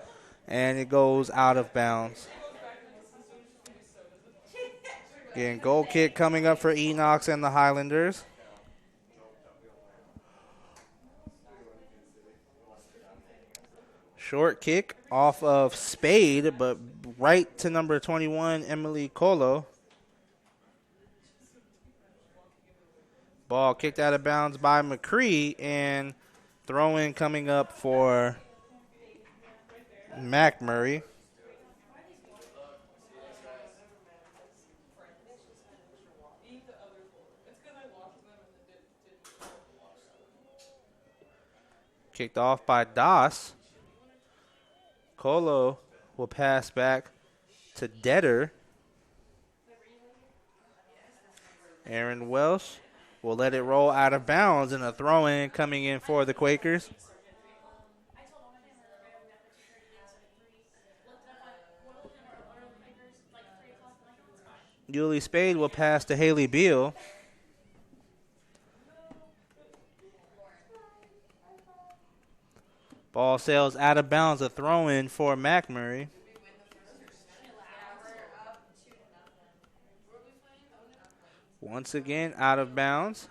and it goes out of bounds. Again, goal kick coming up for Enox and the Highlanders. Short kick off of Spade, but right to number 21, Emily Colo. Ball kicked out of bounds by McCree, and throw-in coming up for Macmurray. Kicked off by Doss. Colo will pass back to Detter. Aaron Welsh will let it roll out of bounds, and a throw-in coming in for the Quakers. Yuli Spade will pass to Haley Beal. Ball sails out of bounds, a throw-in for Macmurray. Once again, out of bounds.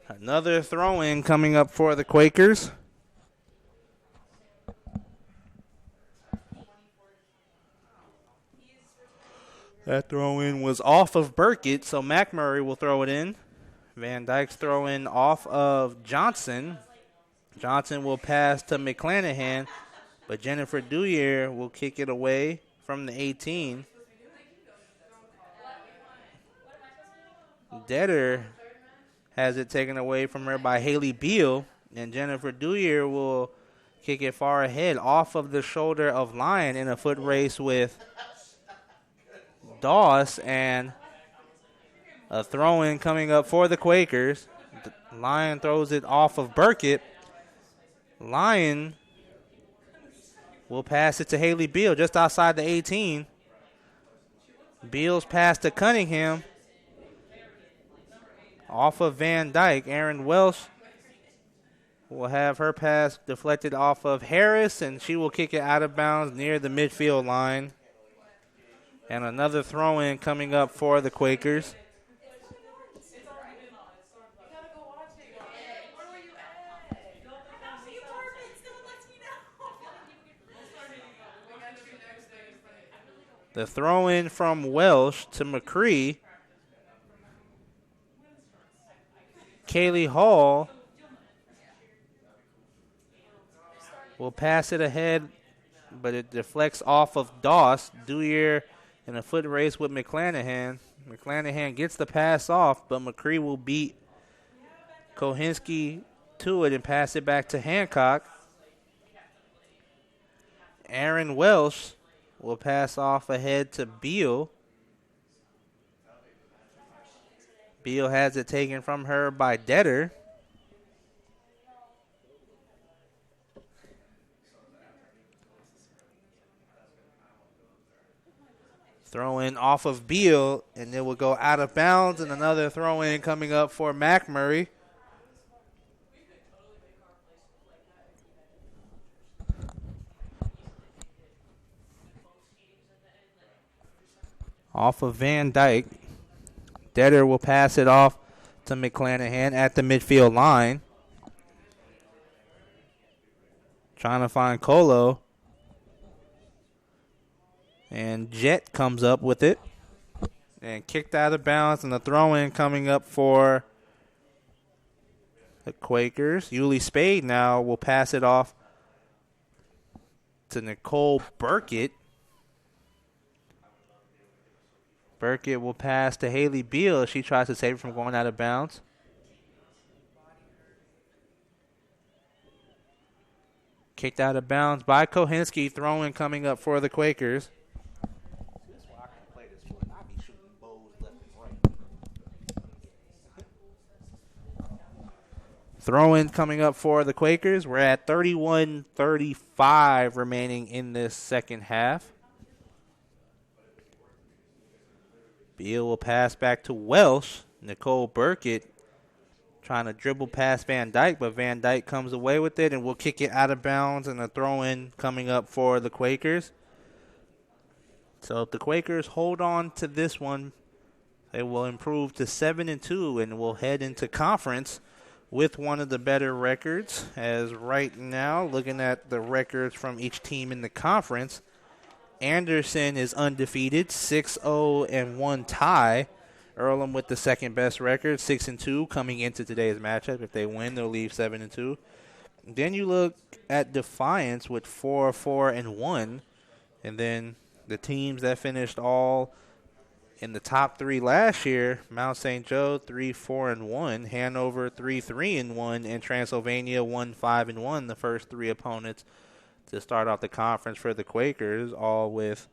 Another throw-in coming up for the Quakers. That throw-in was off of Burkett, so Macmurray will throw it in. Van Dyke's throw-in off of Johnson. Johnson will pass to McClanahan, but Jennifer Dewyer will kick it away from the 18. Detter has it taken away from her by Haley Beal, and Jennifer Dewyer will kick it far ahead off of the shoulder of Lyon in a foot race with Doss, and a throw-in coming up for the Quakers. Lyon throws it off of Burkett. Lyon will pass it to Haley Beal just outside the 18. Beal's pass to Cunningham. Off of Van Dyke. Aaron Welsh will have her pass deflected off of Harris, and she will kick it out of bounds near the midfield line. And another throw-in coming up for the Quakers. The throw-in from Welsh to McCree. Kaylee Hall will pass it ahead, but it deflects off of Doss. Dewyer in a foot race with McClanahan. McClanahan gets the pass off, but McCree will beat Kohinski to it and pass it back to Hancock. Aaron Welsh will pass off ahead to Beal. Beal has it taken from her by Detter. Throw in off of Beal, and it will go out of bounds, and another throw in coming up for Macmurray. Off of Van Dyke. Detter will pass it off to McClanahan at the midfield line. Trying to find Colo. And Jet comes up with it. And kicked out of bounds, and the throw-in coming up for the Quakers. Yuli Spade now will pass it off to Nicole Burkett. Burkett will pass to Haley Beal as she tries to save it from going out of bounds. Kicked out of bounds by Kohinski. Throw-in coming up for the Quakers. Throw-in coming up for the Quakers. We're at 31-35 remaining in this second half. Beal will pass back to Welsh. Nicole Burkett trying to dribble past Van Dyke, but Van Dyke comes away with it and will kick it out of bounds, and a throw-in coming up for the Quakers. So if the Quakers hold on to this one, they will improve to 7-2 and will head into conference with one of the better records. As right now, looking at the records from each team in the conference, Anderson is undefeated, 6-0-1 tie. Earlham with the second best record, 6-2 coming into today's matchup. If they win, they'll leave 7-2. Then you look at Defiance with 4-4-1, and then the teams that finished all in the top three last year: Mount St. Joe 3-4-1, Hanover 3-3-1, and Transylvania 1-5-1. The first three opponents to start off the conference for the Quakers, all with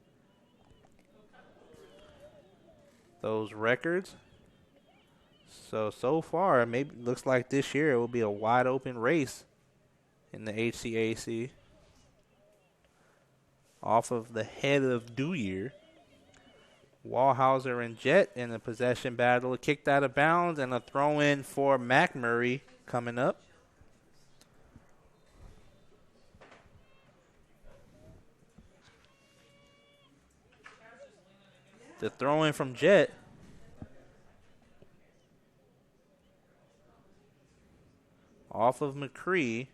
those records. So far, maybe looks like this year it will be a wide open race in the HCAC. Off of the head of Dewyer. Wallhauser and Jet in a possession battle, kicked out of bounds, and a throw-in for Macmurray coming up. The throw-in from Jet. Off of McCree.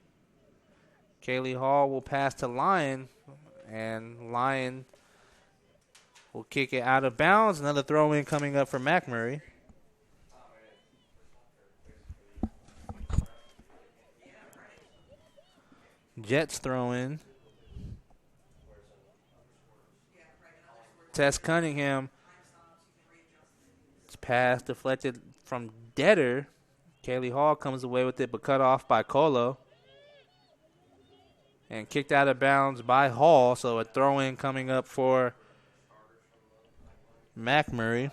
Kaylee Hall will pass to Lyon, and Lyon will kick it out of bounds. Another throw-in coming up for Macmurray. Jets throw-in. Tess Cunningham. It's pass deflected from Detter. Kaylee Hall comes away with it, but cut off by Colo. And kicked out of bounds by Hall, so a throw-in coming up for Macmurray.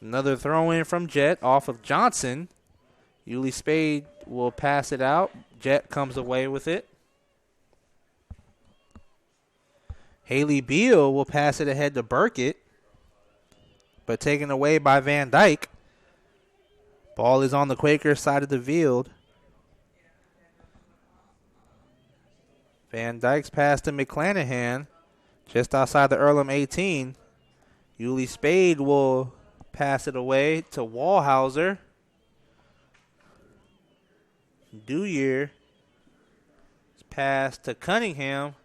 Another throw in from Jet off of Johnson. Yuli Spade will pass it out. Jet comes away with it. Haley Beal will pass it ahead to Burkett, but taken away by Van Dyke. Ball is on the Quakers side of the field. Van Dyke's pass to McClanahan, just outside the Earlham 18. Yuli Spade will pass it away to Wallhauser. Dewyear pass to Cunningham.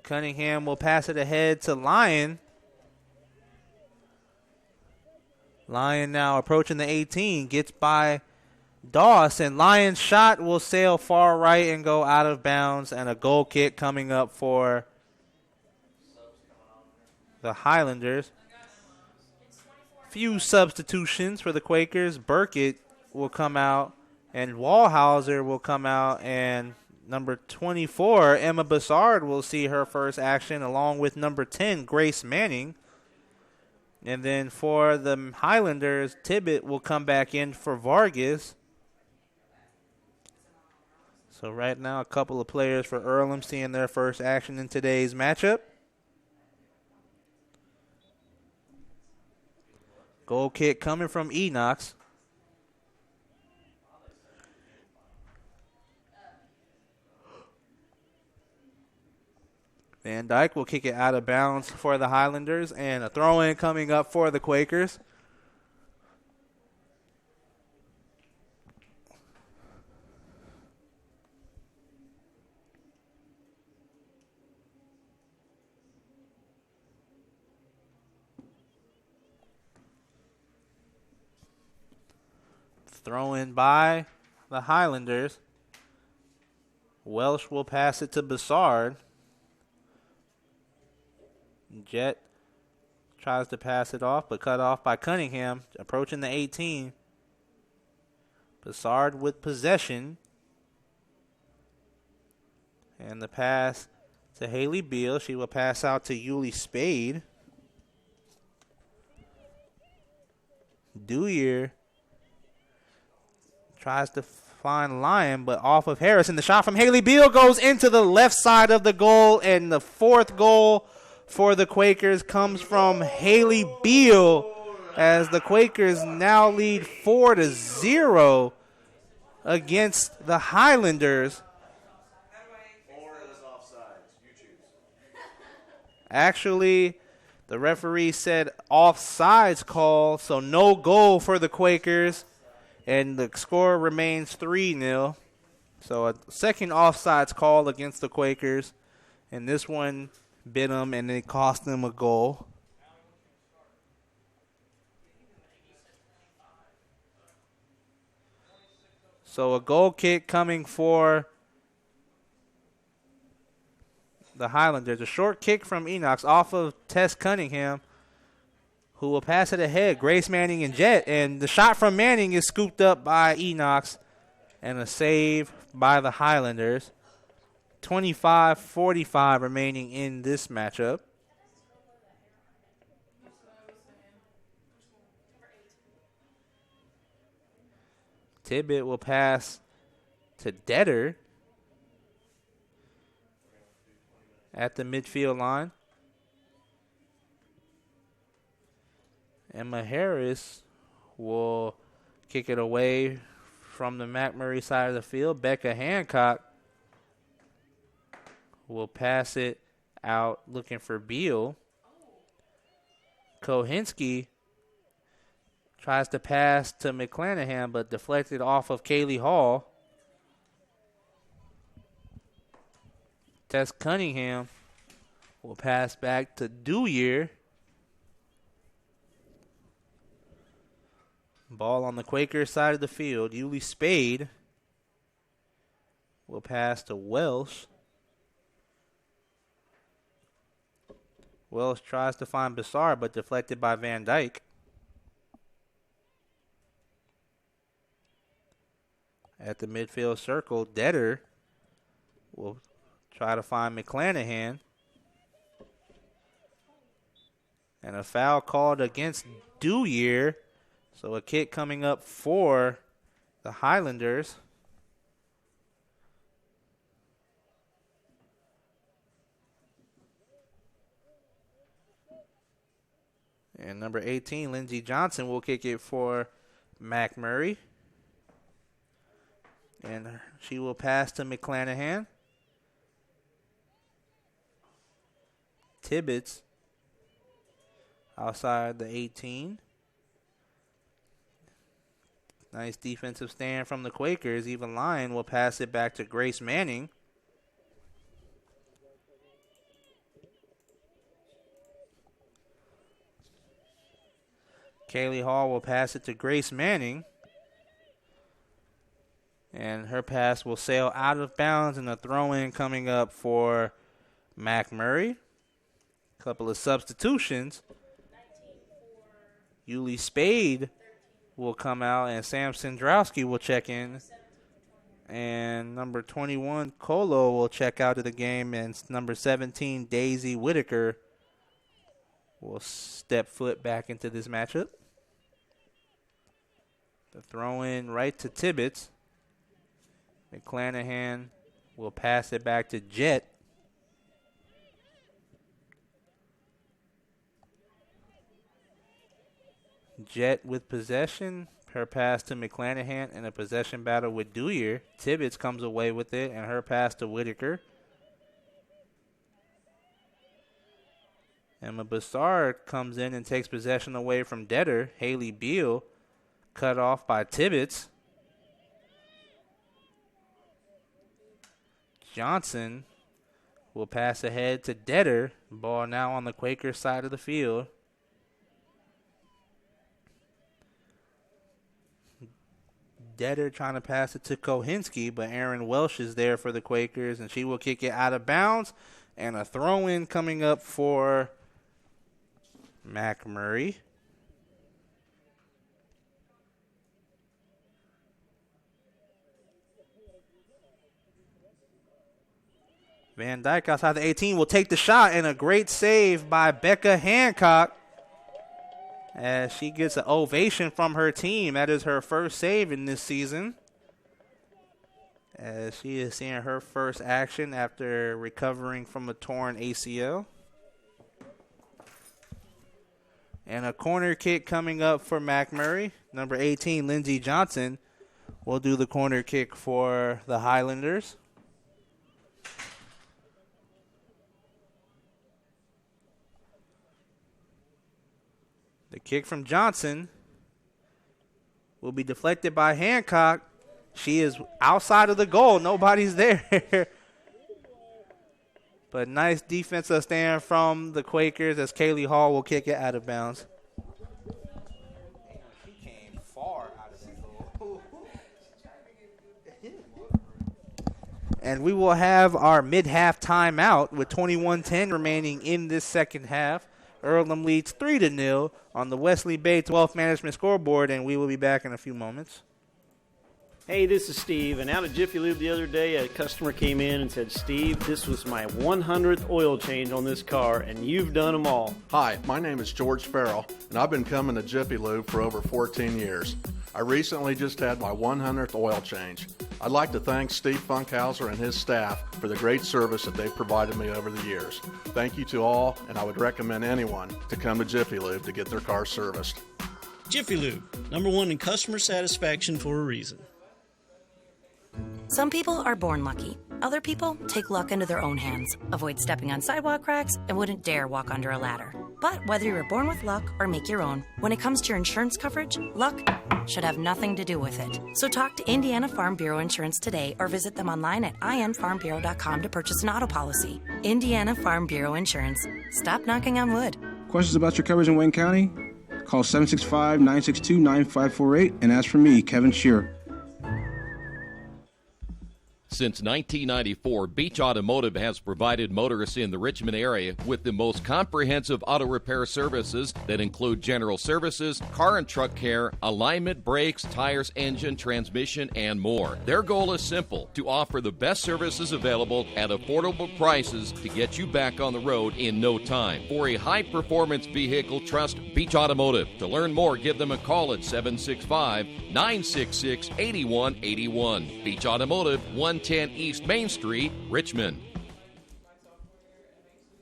Cunningham will pass it ahead to Lyon. Lyon now approaching the 18, gets by Doss, and Lyon's shot will sail far right and go out of bounds, and a goal kick coming up for the Highlanders. Few substitutions for the Quakers. Burkett will come out, and Wallhauser will come out, and number 24, Emma Bassard, will see her first action, along with number 10, Grace Manning. And then for the Highlanders, Tibbet will come back in for Vargas. So right now, a couple of players for Earlham seeing their first action in today's matchup. Goal kick coming from Enox. Van Dyke will kick it out of bounds for the Highlanders, and a throw-in coming up for the Quakers. Throw-in by the Highlanders. Welsh will pass it to Bassard. Jet tries to pass it off, but cut off by Cunningham, approaching the 18. Bassard with possession. And the pass to Haley Beal. She will pass out to Yuli Spade. Dewyear tries to find Lyon, but off of Harrison. The shot from Haley Beal goes into the left side of the goal, and the fourth goal for the Quakers comes from Haley Beal, as the Quakers now lead 4-0 against the Highlanders. Actually, the referee said offsides call, so no goal for the Quakers, and the score remains 3-0. So a second offsides call against the Quakers, and this one bit them, and it cost them a goal. So a goal kick coming for the Highlanders. A short kick from Enox off of Tess Cunningham, who will pass it ahead. Grace Manning and Jet, and the shot from Manning is scooped up by Enox, and a save by the Highlanders. 25-45 remaining in this matchup. Tibbet will pass to Detter at the midfield line. Emma Harris will kick it away from the Macmurray side of the field. Becca Hancock will pass it out looking for Beal. Kohinski tries to pass to McClanahan, but deflected off of Kaylee Hall. Tess Cunningham will pass back to Dewyear. Ball on the Quakers side of the field. Yuli Spade will pass to Welsh. Welsh tries to find Bassard, but deflected by Van Dyke. At the midfield circle, Detter will try to find McClanahan. And a foul called against Dewyer. So a kick coming up for the Highlanders. And number 18, Lindsey Johnson, will kick it for Macmurray. And she will pass to McClanahan. Tibbetts outside the 18. Nice defensive stand from the Quakers. Eva Lyon will pass it back to Grace Manning. Kaylee Hall will pass it to Grace Manning. And her pass will sail out of bounds, and a throw-in coming up for Macmurray. Couple of substitutions. Yuli Spade will come out, and Sam Sandrowski will check in. And number 21, Colo, will check out of the game, and number 17, Daisy Whitaker, will step foot back into this matchup. The throw-in right to Tibbetts. McClanahan will pass it back to Jett. Jett with possession. Her pass to McClanahan and a possession battle with Dewyer. Tibbetts comes away with it, and her pass to Whitaker. Emma Bassard comes in and takes possession away from Detter. Haley Beal cut off by Tibbetts. Johnson will pass ahead to Detter. Ball now on the Quaker side of the field. Detter trying to pass it to Kohinski, but Aaron Welsh is there for the Quakers, and she will kick it out of bounds. And a throw-in coming up for Macmurray. Van Dyke outside the 18 will take the shot, and a great save by Becca Hancock as she gets an ovation from her team. That is her first save in this season, as she is seeing her first action after recovering from a torn ACL. And a corner kick coming up for Macmurray. Number 18, Lindsey Johnson, will do the corner kick for the Highlanders. The kick from Johnson will be deflected by Hancock. She is outside of the goal. Nobody's there. But nice defensive stand from the Quakers as Kaylee Hall will kick it out of bounds. She came far out of that goal. And we will have our mid-half timeout with 21:10 remaining in this second half. Earlham leads 3-0 on the Wesley Bates Wealth Management scoreboard, and we will be back in a few moments. Hey, this is Steve, and out of Jiffy Lube the other day, a customer came in and said, Steve, this was my 100th oil change on this car, and you've done them all. Hi, my name is George Farrell, and I've been coming to Jiffy Lube for over 14 years. I recently just had my 100th oil change. I'd like to thank Steve Funkhauser and his staff for the great service that they've provided me over the years. Thank you to all, and I would recommend anyone to come to Jiffy Lube to get their car serviced. Jiffy Lube, #1 in customer satisfaction for a reason. Some people are born lucky. Other people take luck into their own hands, avoid stepping on sidewalk cracks, and wouldn't dare walk under a ladder. But whether you were born with luck or make your own, when it comes to your insurance coverage, luck should have nothing to do with it. So talk to Indiana Farm Bureau Insurance today or visit them online at infarmbureau.com to purchase an auto policy. Indiana Farm Bureau Insurance. Stop knocking on wood. Questions about your coverage in Wayne County? Call 765-962-9548 and ask for me, Kevin Shearer. Since 1994, Beach Automotive has provided motorists in the Richmond area with the most comprehensive auto repair services that include general services, car and truck care, alignment, brakes, tires, engine, transmission, and more. Their goal is simple: to offer the best services available at affordable prices to get you back on the road in no time. For a high-performance vehicle, trust Beach Automotive. To learn more, give them a call at 765-966-8181. Beach Automotive, 110 East Main Street, Richmond.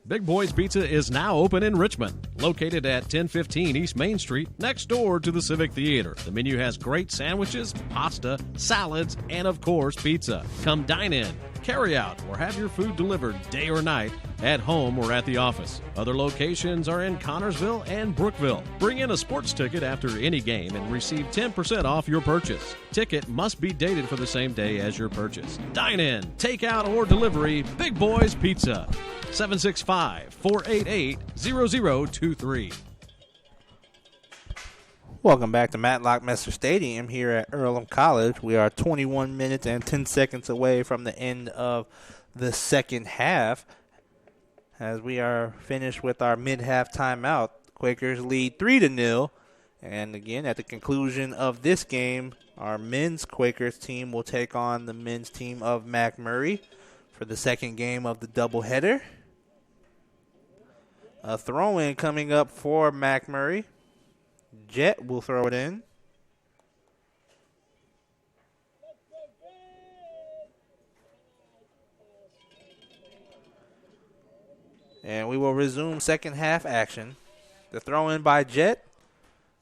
Big Boys Pizza is now open in Richmond, located at 1015 East Main Street, next door to the Civic Theater. The menu has great sandwiches, pasta, salads, and of course, pizza. Come dine in, carry out, or have your food delivered day or night, at home or at the office. Other locations are in Connorsville and Brookville. Bring in a sports ticket after any game and receive 10% off your purchase. Ticket must be dated for the same day as your purchase. Dine in, take out, or delivery. Big Boys Pizza. 765-488-0023. Welcome back to Matlock Messer Stadium here at Earlham College. We are 21 minutes and 10 seconds away from the end of the second half, as we are finished with our mid-half timeout. Quakers lead 3-0. And again, at the conclusion of this game, our men's Quakers team will take on the men's team of Macmurray for the second game of the doubleheader. A throw-in coming up for Macmurray. Jet will throw it in. And we will resume second half action. The throw-in by Jet,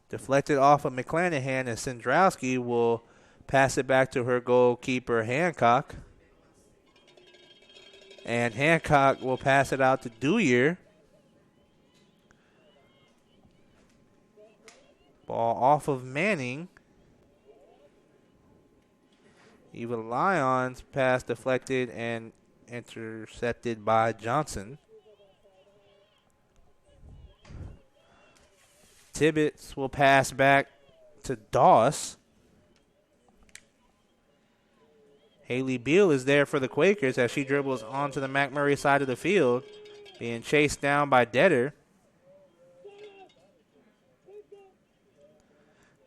deflected off of McClanahan, and Sendrowski will pass it back to her goalkeeper, Hancock. And Hancock will pass it out to Dewyer. Ball off of Manning. Eva Lyons pass deflected and intercepted by Johnson. Tibbetts will pass back to Doss. Haley Beal is there for the Quakers as she dribbles onto the Macmurray side of the field, being chased down by Detter.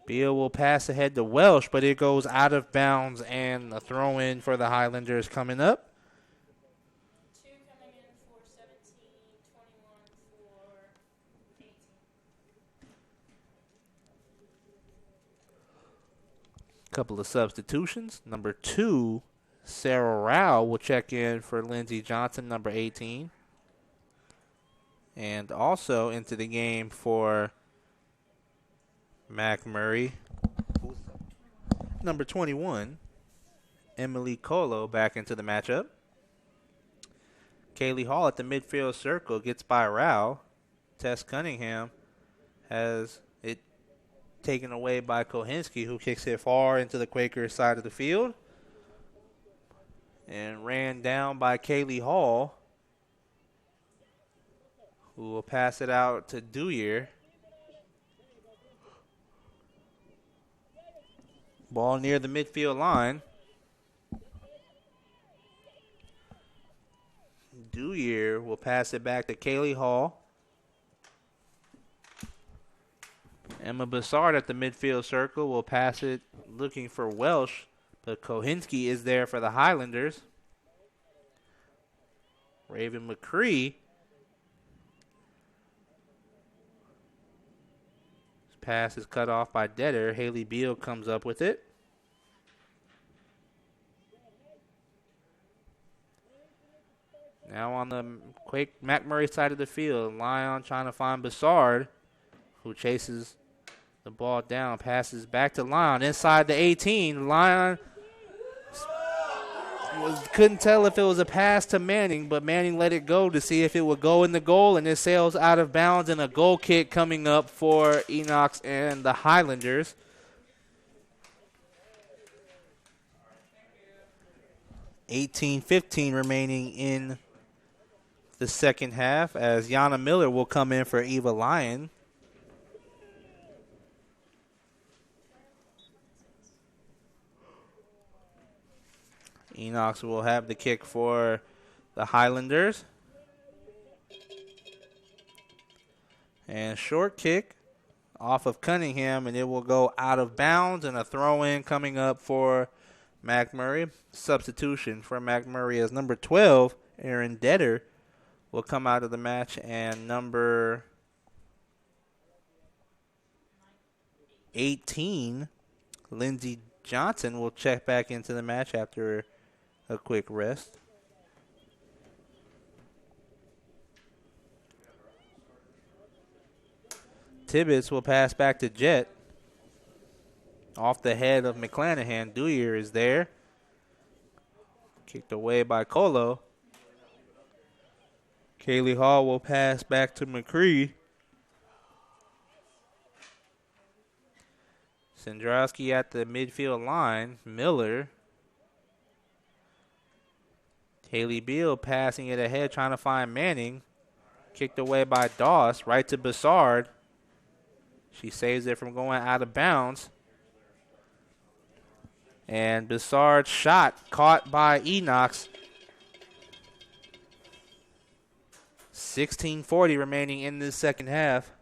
Beal will pass ahead to Welsh, but it goes out of bounds, and a throw-in for the Highlanders coming up. Couple of substitutions. Number 2, Sarah Rao will check in for Lindsey Johnson, number 18. And also into the game for Macmurray, number 21, Emily Colo back into the matchup. Kaylee Hall at the midfield circle gets by Rao. Tess Cunningham has it taken away by Kohinski, who kicks it far into the Quakers side of the field. And ran down by Kaylee Hall, who will pass it out to Dewyer. Ball near the midfield line. Dewyer will pass it back to Kaylee Hall. Emma Bassard at the midfield circle will pass it looking for Welsh, but Kohinski is there for the Highlanders. Raven McCree pass is cut off by Detter. Haley Beal comes up with it. Now on the Macmurray side of the field, Lyon trying to find Bassard, who chases the ball down, passes back to Lyon inside the 18. Lyon couldn't tell if it was a pass to Manning, but Manning let it go to see if it would go in the goal, and it sails out of bounds, and a goal kick coming up for Enox and the Highlanders. $18:15 remaining in the second half as Yana Miller will come in for Eva Lyon. Enox will have the kick for the Highlanders. And short kick off of Cunningham, and it will go out of bounds, and a throw-in coming up for Macmurray. Substitution for Macmurray as number 12, Aaron Detter, will come out of the match, and number 18, Lindsey Johnson, will check back into the match after a quick rest. Tibbetts will pass back to Jet. Off the head of McClanahan. Dewyer is there. Kicked away by Colo. Kaylee Hall will pass back to McCree. Sandrowski at the midfield line. Miller. Haley Beal passing it ahead, trying to find Manning. Kicked away by Doss, right to Bassard. She saves it from going out of bounds. And Bassard's shot caught by Enox. 16:40 remaining in this second half.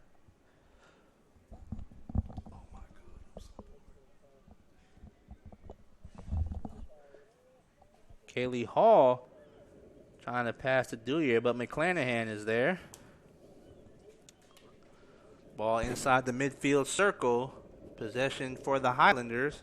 Kaylee Hall trying to pass to Dewyer, but McClanahan is there. Ball inside the midfield circle. Possession for the Highlanders.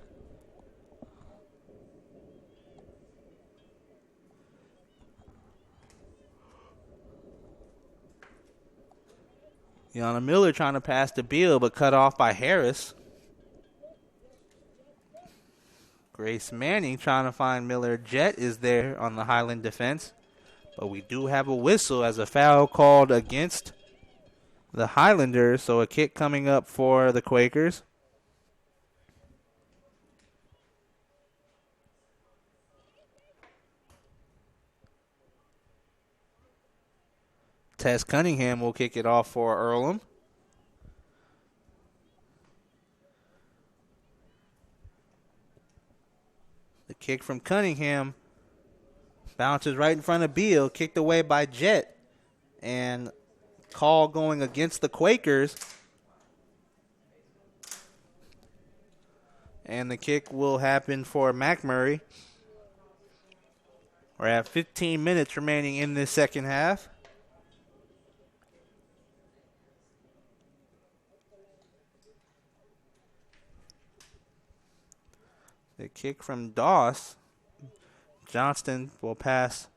Yana Miller trying to pass to Beal, but cut off by Harris. Grace Manning trying to find Miller. Jet is there on the Highland defense. But we do have a whistle as a foul called against the Highlanders. So a kick coming up for the Quakers. Tess Cunningham will kick it off for Earlham. The kick from Cunningham bounces right in front of Beal, kicked away by Jet. And call going against the Quakers. And the kick will happen for Macmurray. We're at 15 minutes remaining in this second half. The kick from Doss. Johnston will pass.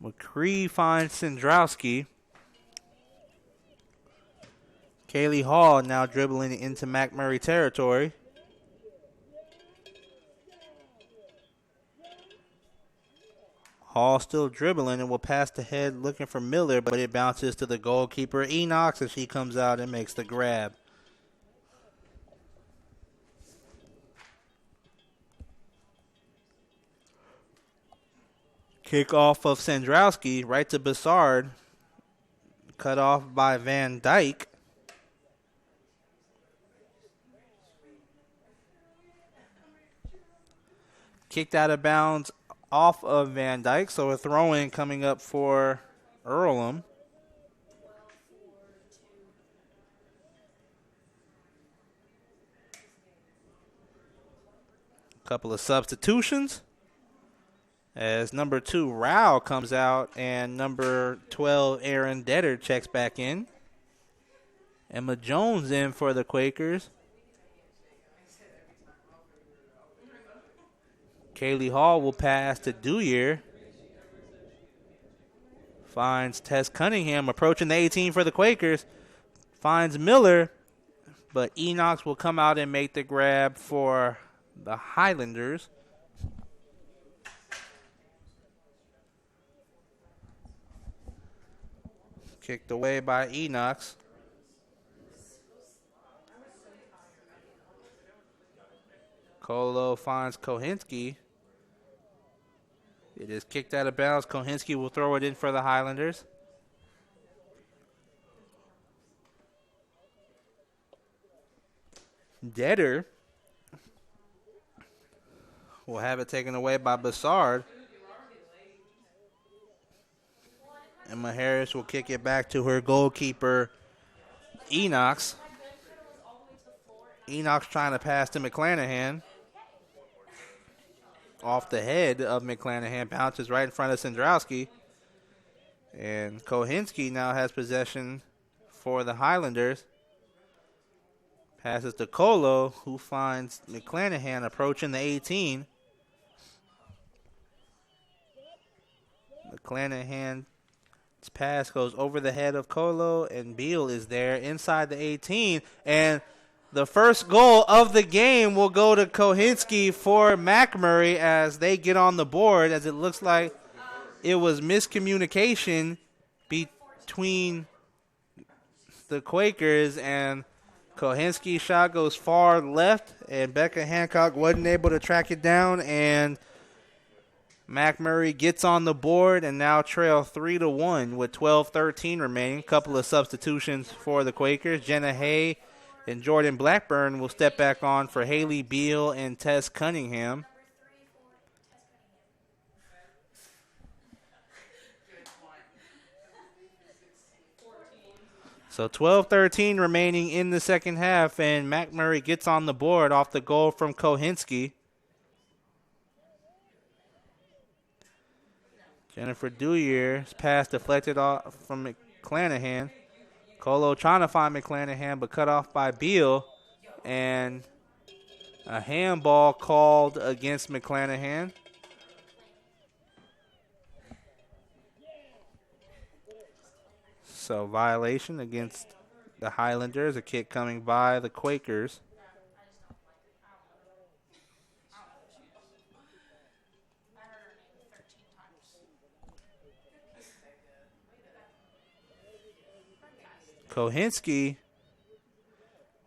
McCree finds Sandrowski. Kaylee Hall now dribbling into Macmurray territory. Hall still dribbling and will pass the head looking for Miller, but it bounces to the goalkeeper Enox as she comes out and makes the grab. Kick off of Sandrowski right to Bassard. Cut off by Van Dyke. Kicked out of bounds off of Van Dyke, so a throw-in coming up for Earlham. Couple of substitutions as number 2 Rao comes out and number 12 Aaron Detter checks back in. Emma Jones in for the Quakers. Kaylee Hall will pass to Dewyer. Finds Tess Cunningham approaching the 18 for the Quakers. Finds Miller, but Enox will come out and make the grab for the Highlanders. Kicked away by Enox. Colo finds Kohinski. It is kicked out of bounds. Kohinski will throw it in for the Highlanders. Detter will have it taken away by Bassard. Emma Harris will kick it back to her goalkeeper, Enox. Enox trying to pass to McClanahan. Off the head of McClanahan, bounces right in front of Sandrowski. And Kohinski now has possession for the Highlanders. Passes to Colo, who finds McClanahan approaching the 18. McClanahan's pass goes over the head of Colo, and Beal is there inside the 18. And the first goal of the game will go to Kohinski for Macmurray as they get on the board, as it looks like it was miscommunication between the Quakers, and Kohinski's shot goes far left, and Becca Hancock wasn't able to track it down, and Macmurray gets on the board and now trail 3-1 with 12:13 remaining. Couple of substitutions for the Quakers. Jenna Hay and Jordan Blackburn will step back on for Haley Beal and Tess Cunningham. So 12:13 remaining in the second half, and Macmurray gets on the board off the goal from Kohinski. Jennifer Dewyear's pass deflected off from McClanahan. Colo trying to find McClanahan, but cut off by Beal. And a handball called against McClanahan. So violation against the Highlanders. A kick coming by the Quakers. Kohinski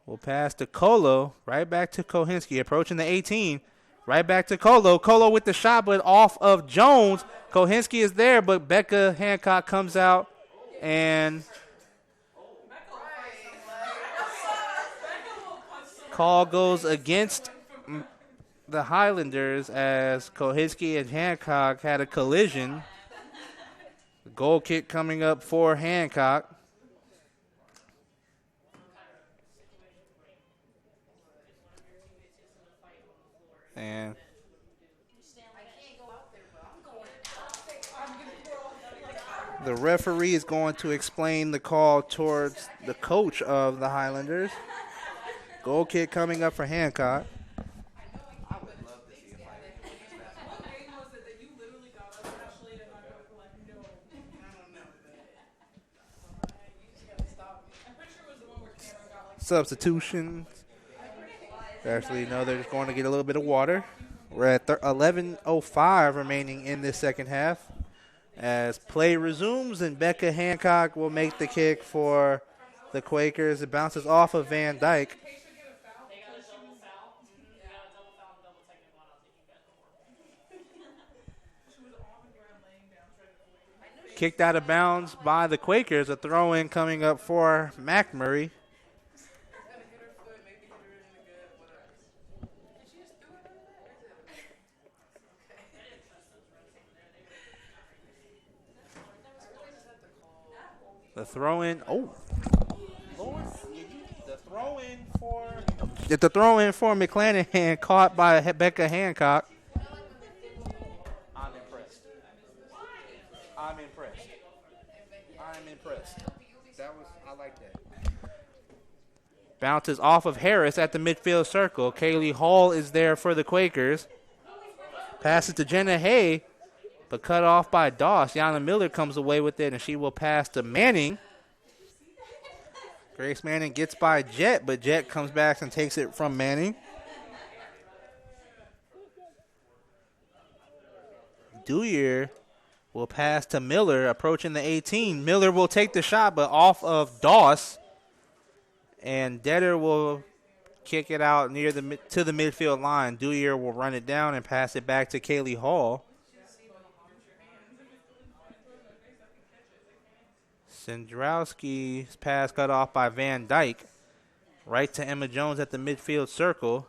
will pass to Colo. Right back to Kohinski. Approaching the 18. Right back to Colo. Colo with the shot, but off of Jones. Kohinski is there, but Becca Hancock comes out and call goes against the Highlanders as Kohinski and Hancock had a collision. The goal kick coming up for Hancock. And the referee is going to explain the call towards the coach of the Highlanders. Goal kick coming up for Hancock. Substitutions. Actually, no, they're just going to get a little bit of water. We're at 11:05 remaining in this second half. As play resumes, and Becca Hancock will make the kick for the Quakers. It bounces off of Van Dyke. Kicked out of bounds by the Quakers. A throw-in coming up for Macmurray. The throw-in. Oh. The throw-in for McClanahan caught by Becca Hancock. I'm impressed. I like that. Bounces off of Harris at the midfield circle. Kaylee Hall is there for the Quakers. Passes to Jenna Hay, but cut off by Doss. Yana Miller comes away with it, and she will pass to Manning. Grace Manning gets by Jet, but Jet comes back and takes it from Manning. Dewyer will pass to Miller, approaching the 18. Miller will take the shot, but off of Doss. And Detter will kick it out to the midfield line. Dewyer will run it down and pass it back to Kaylee Hall. Sandrowski's pass cut off by Van Dyke. Right to Emma Jones at the midfield circle.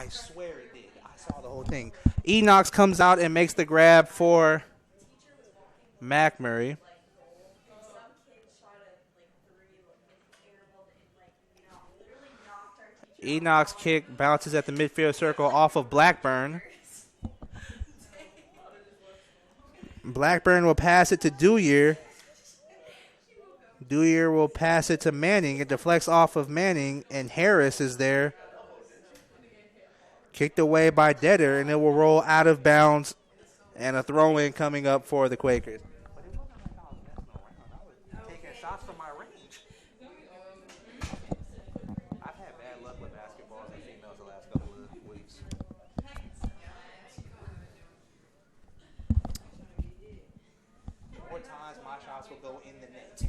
I swear it did. I saw the whole thing. Enox comes out and makes the grab for Macmurray. Enoch's kick bounces at the midfield circle off of Blackburn. Blackburn will pass it to Dewyer. Dewyer will pass it to Manning. It deflects off of Manning, and Harris is there. Kicked away by Detter, and it will roll out of bounds, and a throw-in coming up for the Quakers. Taking shots from my range. I've had bad luck with basketballs and females the last couple of weeks. More times my shots will go in the net.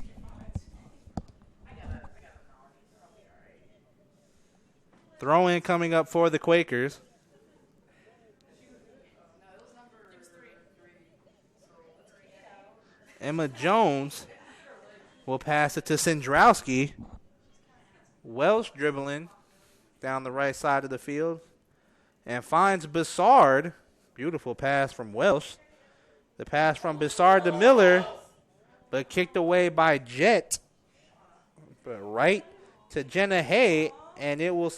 Throw-in coming up for the Quakers. Emma Jones will pass it to Sendrowski. Welsh dribbling down the right side of the field and finds Bissard. Beautiful pass from Welsh. The pass from Bissard to Miller, but kicked away by Jett. But right to Jenna Hay, and it will.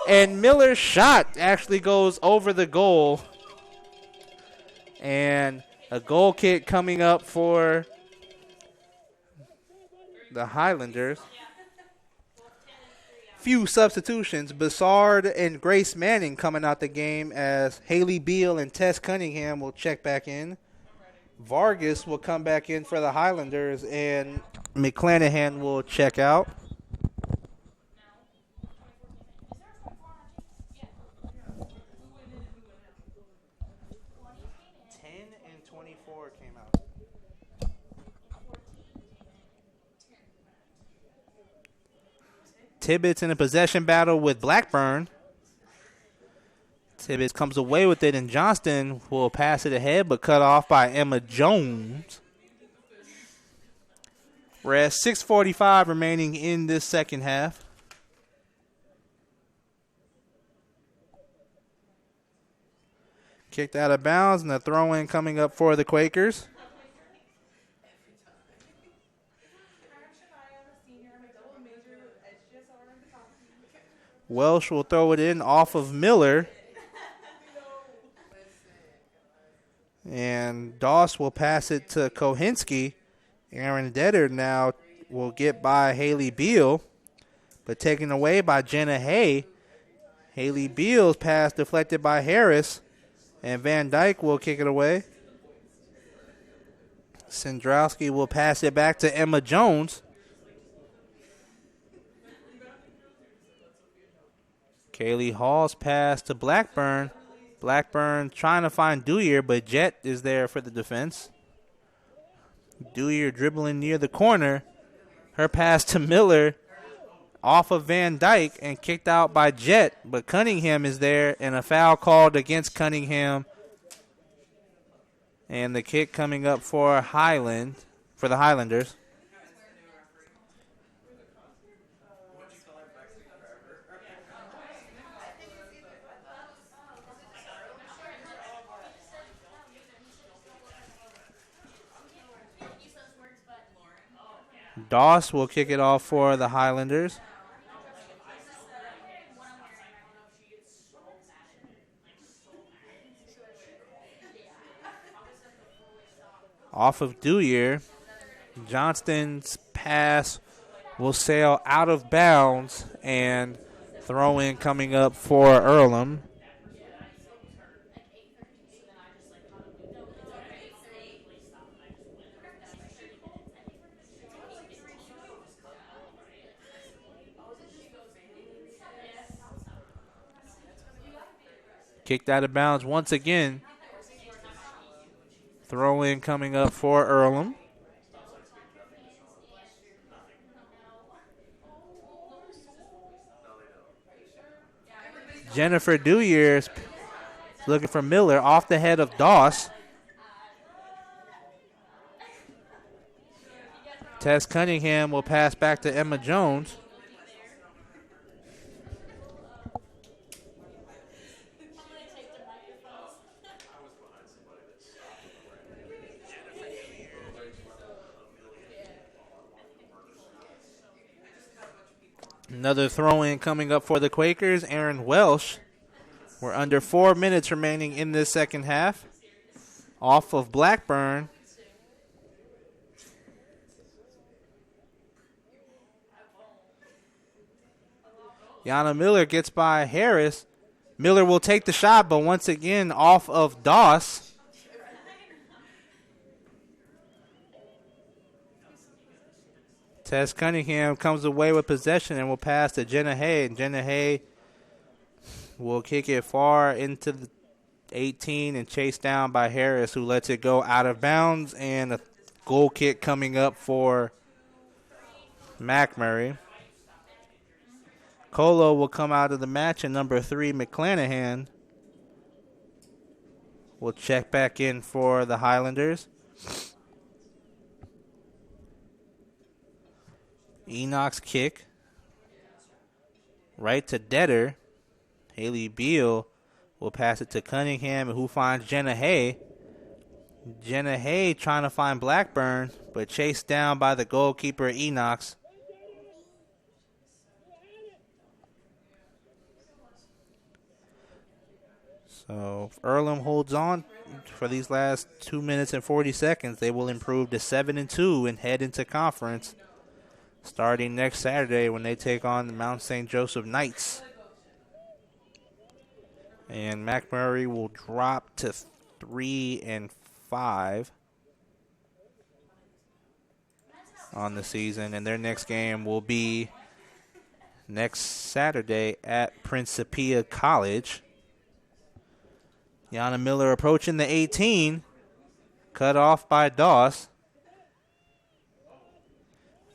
And Miller's shot actually goes over the goal. And a goal kick coming up for the Highlanders. Few substitutions. Bissard and Grace Manning coming out the game as Haley Beal and Tess Cunningham will check back in. Vargas will come back in for the Highlanders, and McClanahan will check out. Tibbetts in a possession battle with Blackburn. Tibbetts comes away with it, and Johnston will pass it ahead, but cut off by Emma Jones. We're at 6:45 remaining in this second half. Kicked out of bounds, and a throw-in coming up for the Quakers. Welsh will throw it in off of Miller. And Doss will pass it to Kohinski. Aaron Detter now will get by Haley Beal, but taken away by Jenna Hay. Haley Beal's pass deflected by Harris, and Van Dyke will kick it away. Sendrowski will pass it back to Emma Jones. Kaylee Hall's pass to Blackburn. Blackburn trying to find Dewyer, but Jett is there for the defense. Dewyer dribbling near the corner. Her pass to Miller off of Van Dyke and kicked out by Jett, but Cunningham is there, and a foul called against Cunningham. And the kick coming up for the Highlanders. Doss will kick it off for the Highlanders. Off of Dewyer. Johnston's pass will sail out of bounds, and throw in coming up for Earlham. Kicked out of bounds once again. Throw in coming up for Earlham. Jennifer Dewyer is looking for Miller off the head of Doss. Tess Cunningham will pass back to Emma Jones. Another throw-in coming up for the Quakers. Aaron Welsh. We're under 4 minutes remaining in this second half. Off of Blackburn. Yana Miller gets by Harris. Miller will take the shot, but once again off of Doss. Tess Cunningham comes away with possession and will pass to Jenna Hay. Jenna Hay will kick it far into the 18 and chased down by Harris, who lets it go out of bounds, and a goal kick coming up for Macmurray. Colo will come out of the match, and number 3, McClanahan, will check back in for the Highlanders. Enoch's kick. Right to Detter. Haley Beal will pass it to Cunningham, who finds Jenna Hay. Jenna Hay trying to find Blackburn, but chased down by the goalkeeper, Enochs. So if Earlham holds on for these last 2 minutes and 40 seconds, they will improve to 7-2 and head into conference starting next Saturday when they take on the Mount St. Joseph Knights. And Macmurray will drop to 3-5 on the season, and their next game will be next Saturday at Principia College. Yana Miller approaching the 18, cut off by Doss.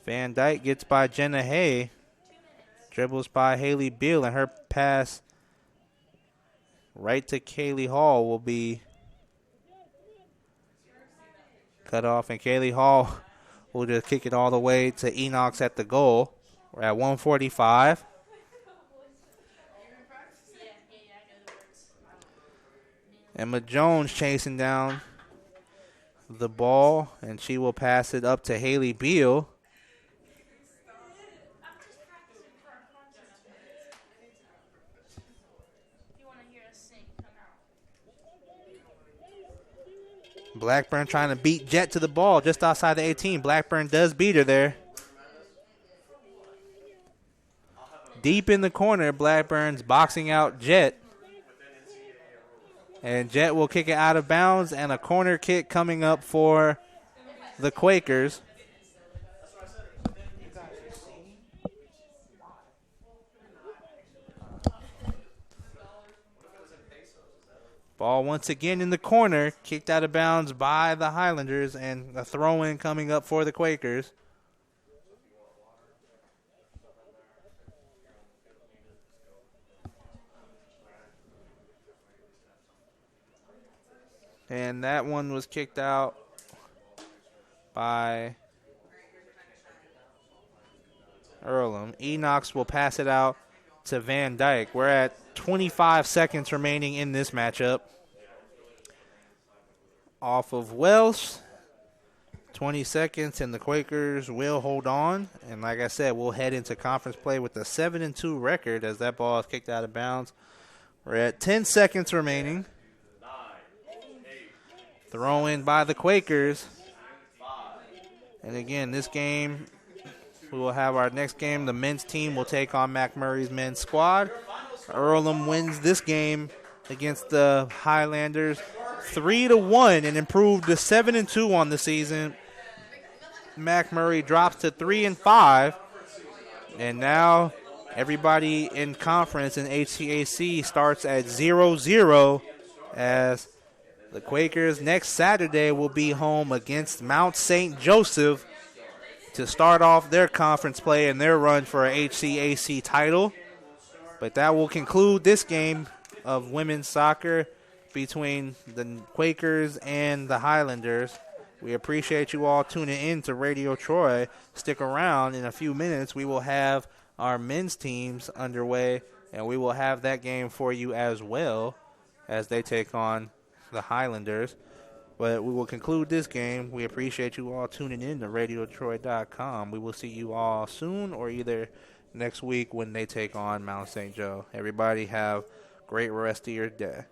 Van Dyke gets by Jenna Hay, dribbles by Haley Beal, and her pass right to Kaylee Hall will be cut off, and Kaylee Hall will just kick it all the way to Enochs at the goal. We're at 1:45. Emma Jones chasing down the ball, and she will pass it up to Haley Beal. Blackburn trying to beat Jet to the ball just outside the 18. Blackburn does beat her there. Deep in the corner, Blackburn's boxing out Jet. And Jet will kick it out of bounds, and a corner kick coming up for the Quakers. Ball once again in the corner, kicked out of bounds by the Highlanders, and a throw-in coming up for the Quakers. And that one was kicked out by Earlham. Enochs will pass it out to Van Dyke. We're at 25 seconds remaining in this matchup. Off of Welsh, 20 seconds, and the Quakers will hold on. And like I said, we'll head into conference play with a 7-2 record as that ball is kicked out of bounds. We're at 10 seconds remaining. Throw in by the Quakers. And again, this game, we will have our next game. The men's team will take on Macmurray's men's squad. Earlham wins this game against the Highlanders 3-1 and improved to 7-2 on the season. Macmurray drops to 3-5. And now everybody in conference in HCAC starts at 0-0 as the Quakers next Saturday will be home against Mount St. Joseph to start off their conference play and their run for a HCAC title. But that will conclude this game of women's soccer between the Quakers and the Highlanders. We appreciate you all tuning in to Radio Troy. Stick around. In a few minutes, we will have our men's teams underway, and we will have that game for you as well as they take on the Highlanders. But we will conclude this game. We appreciate you all tuning in to RadioTroy.com. We will see you all soon, or either next week when they take on Mount St. Joe. Everybody have a great rest of your day.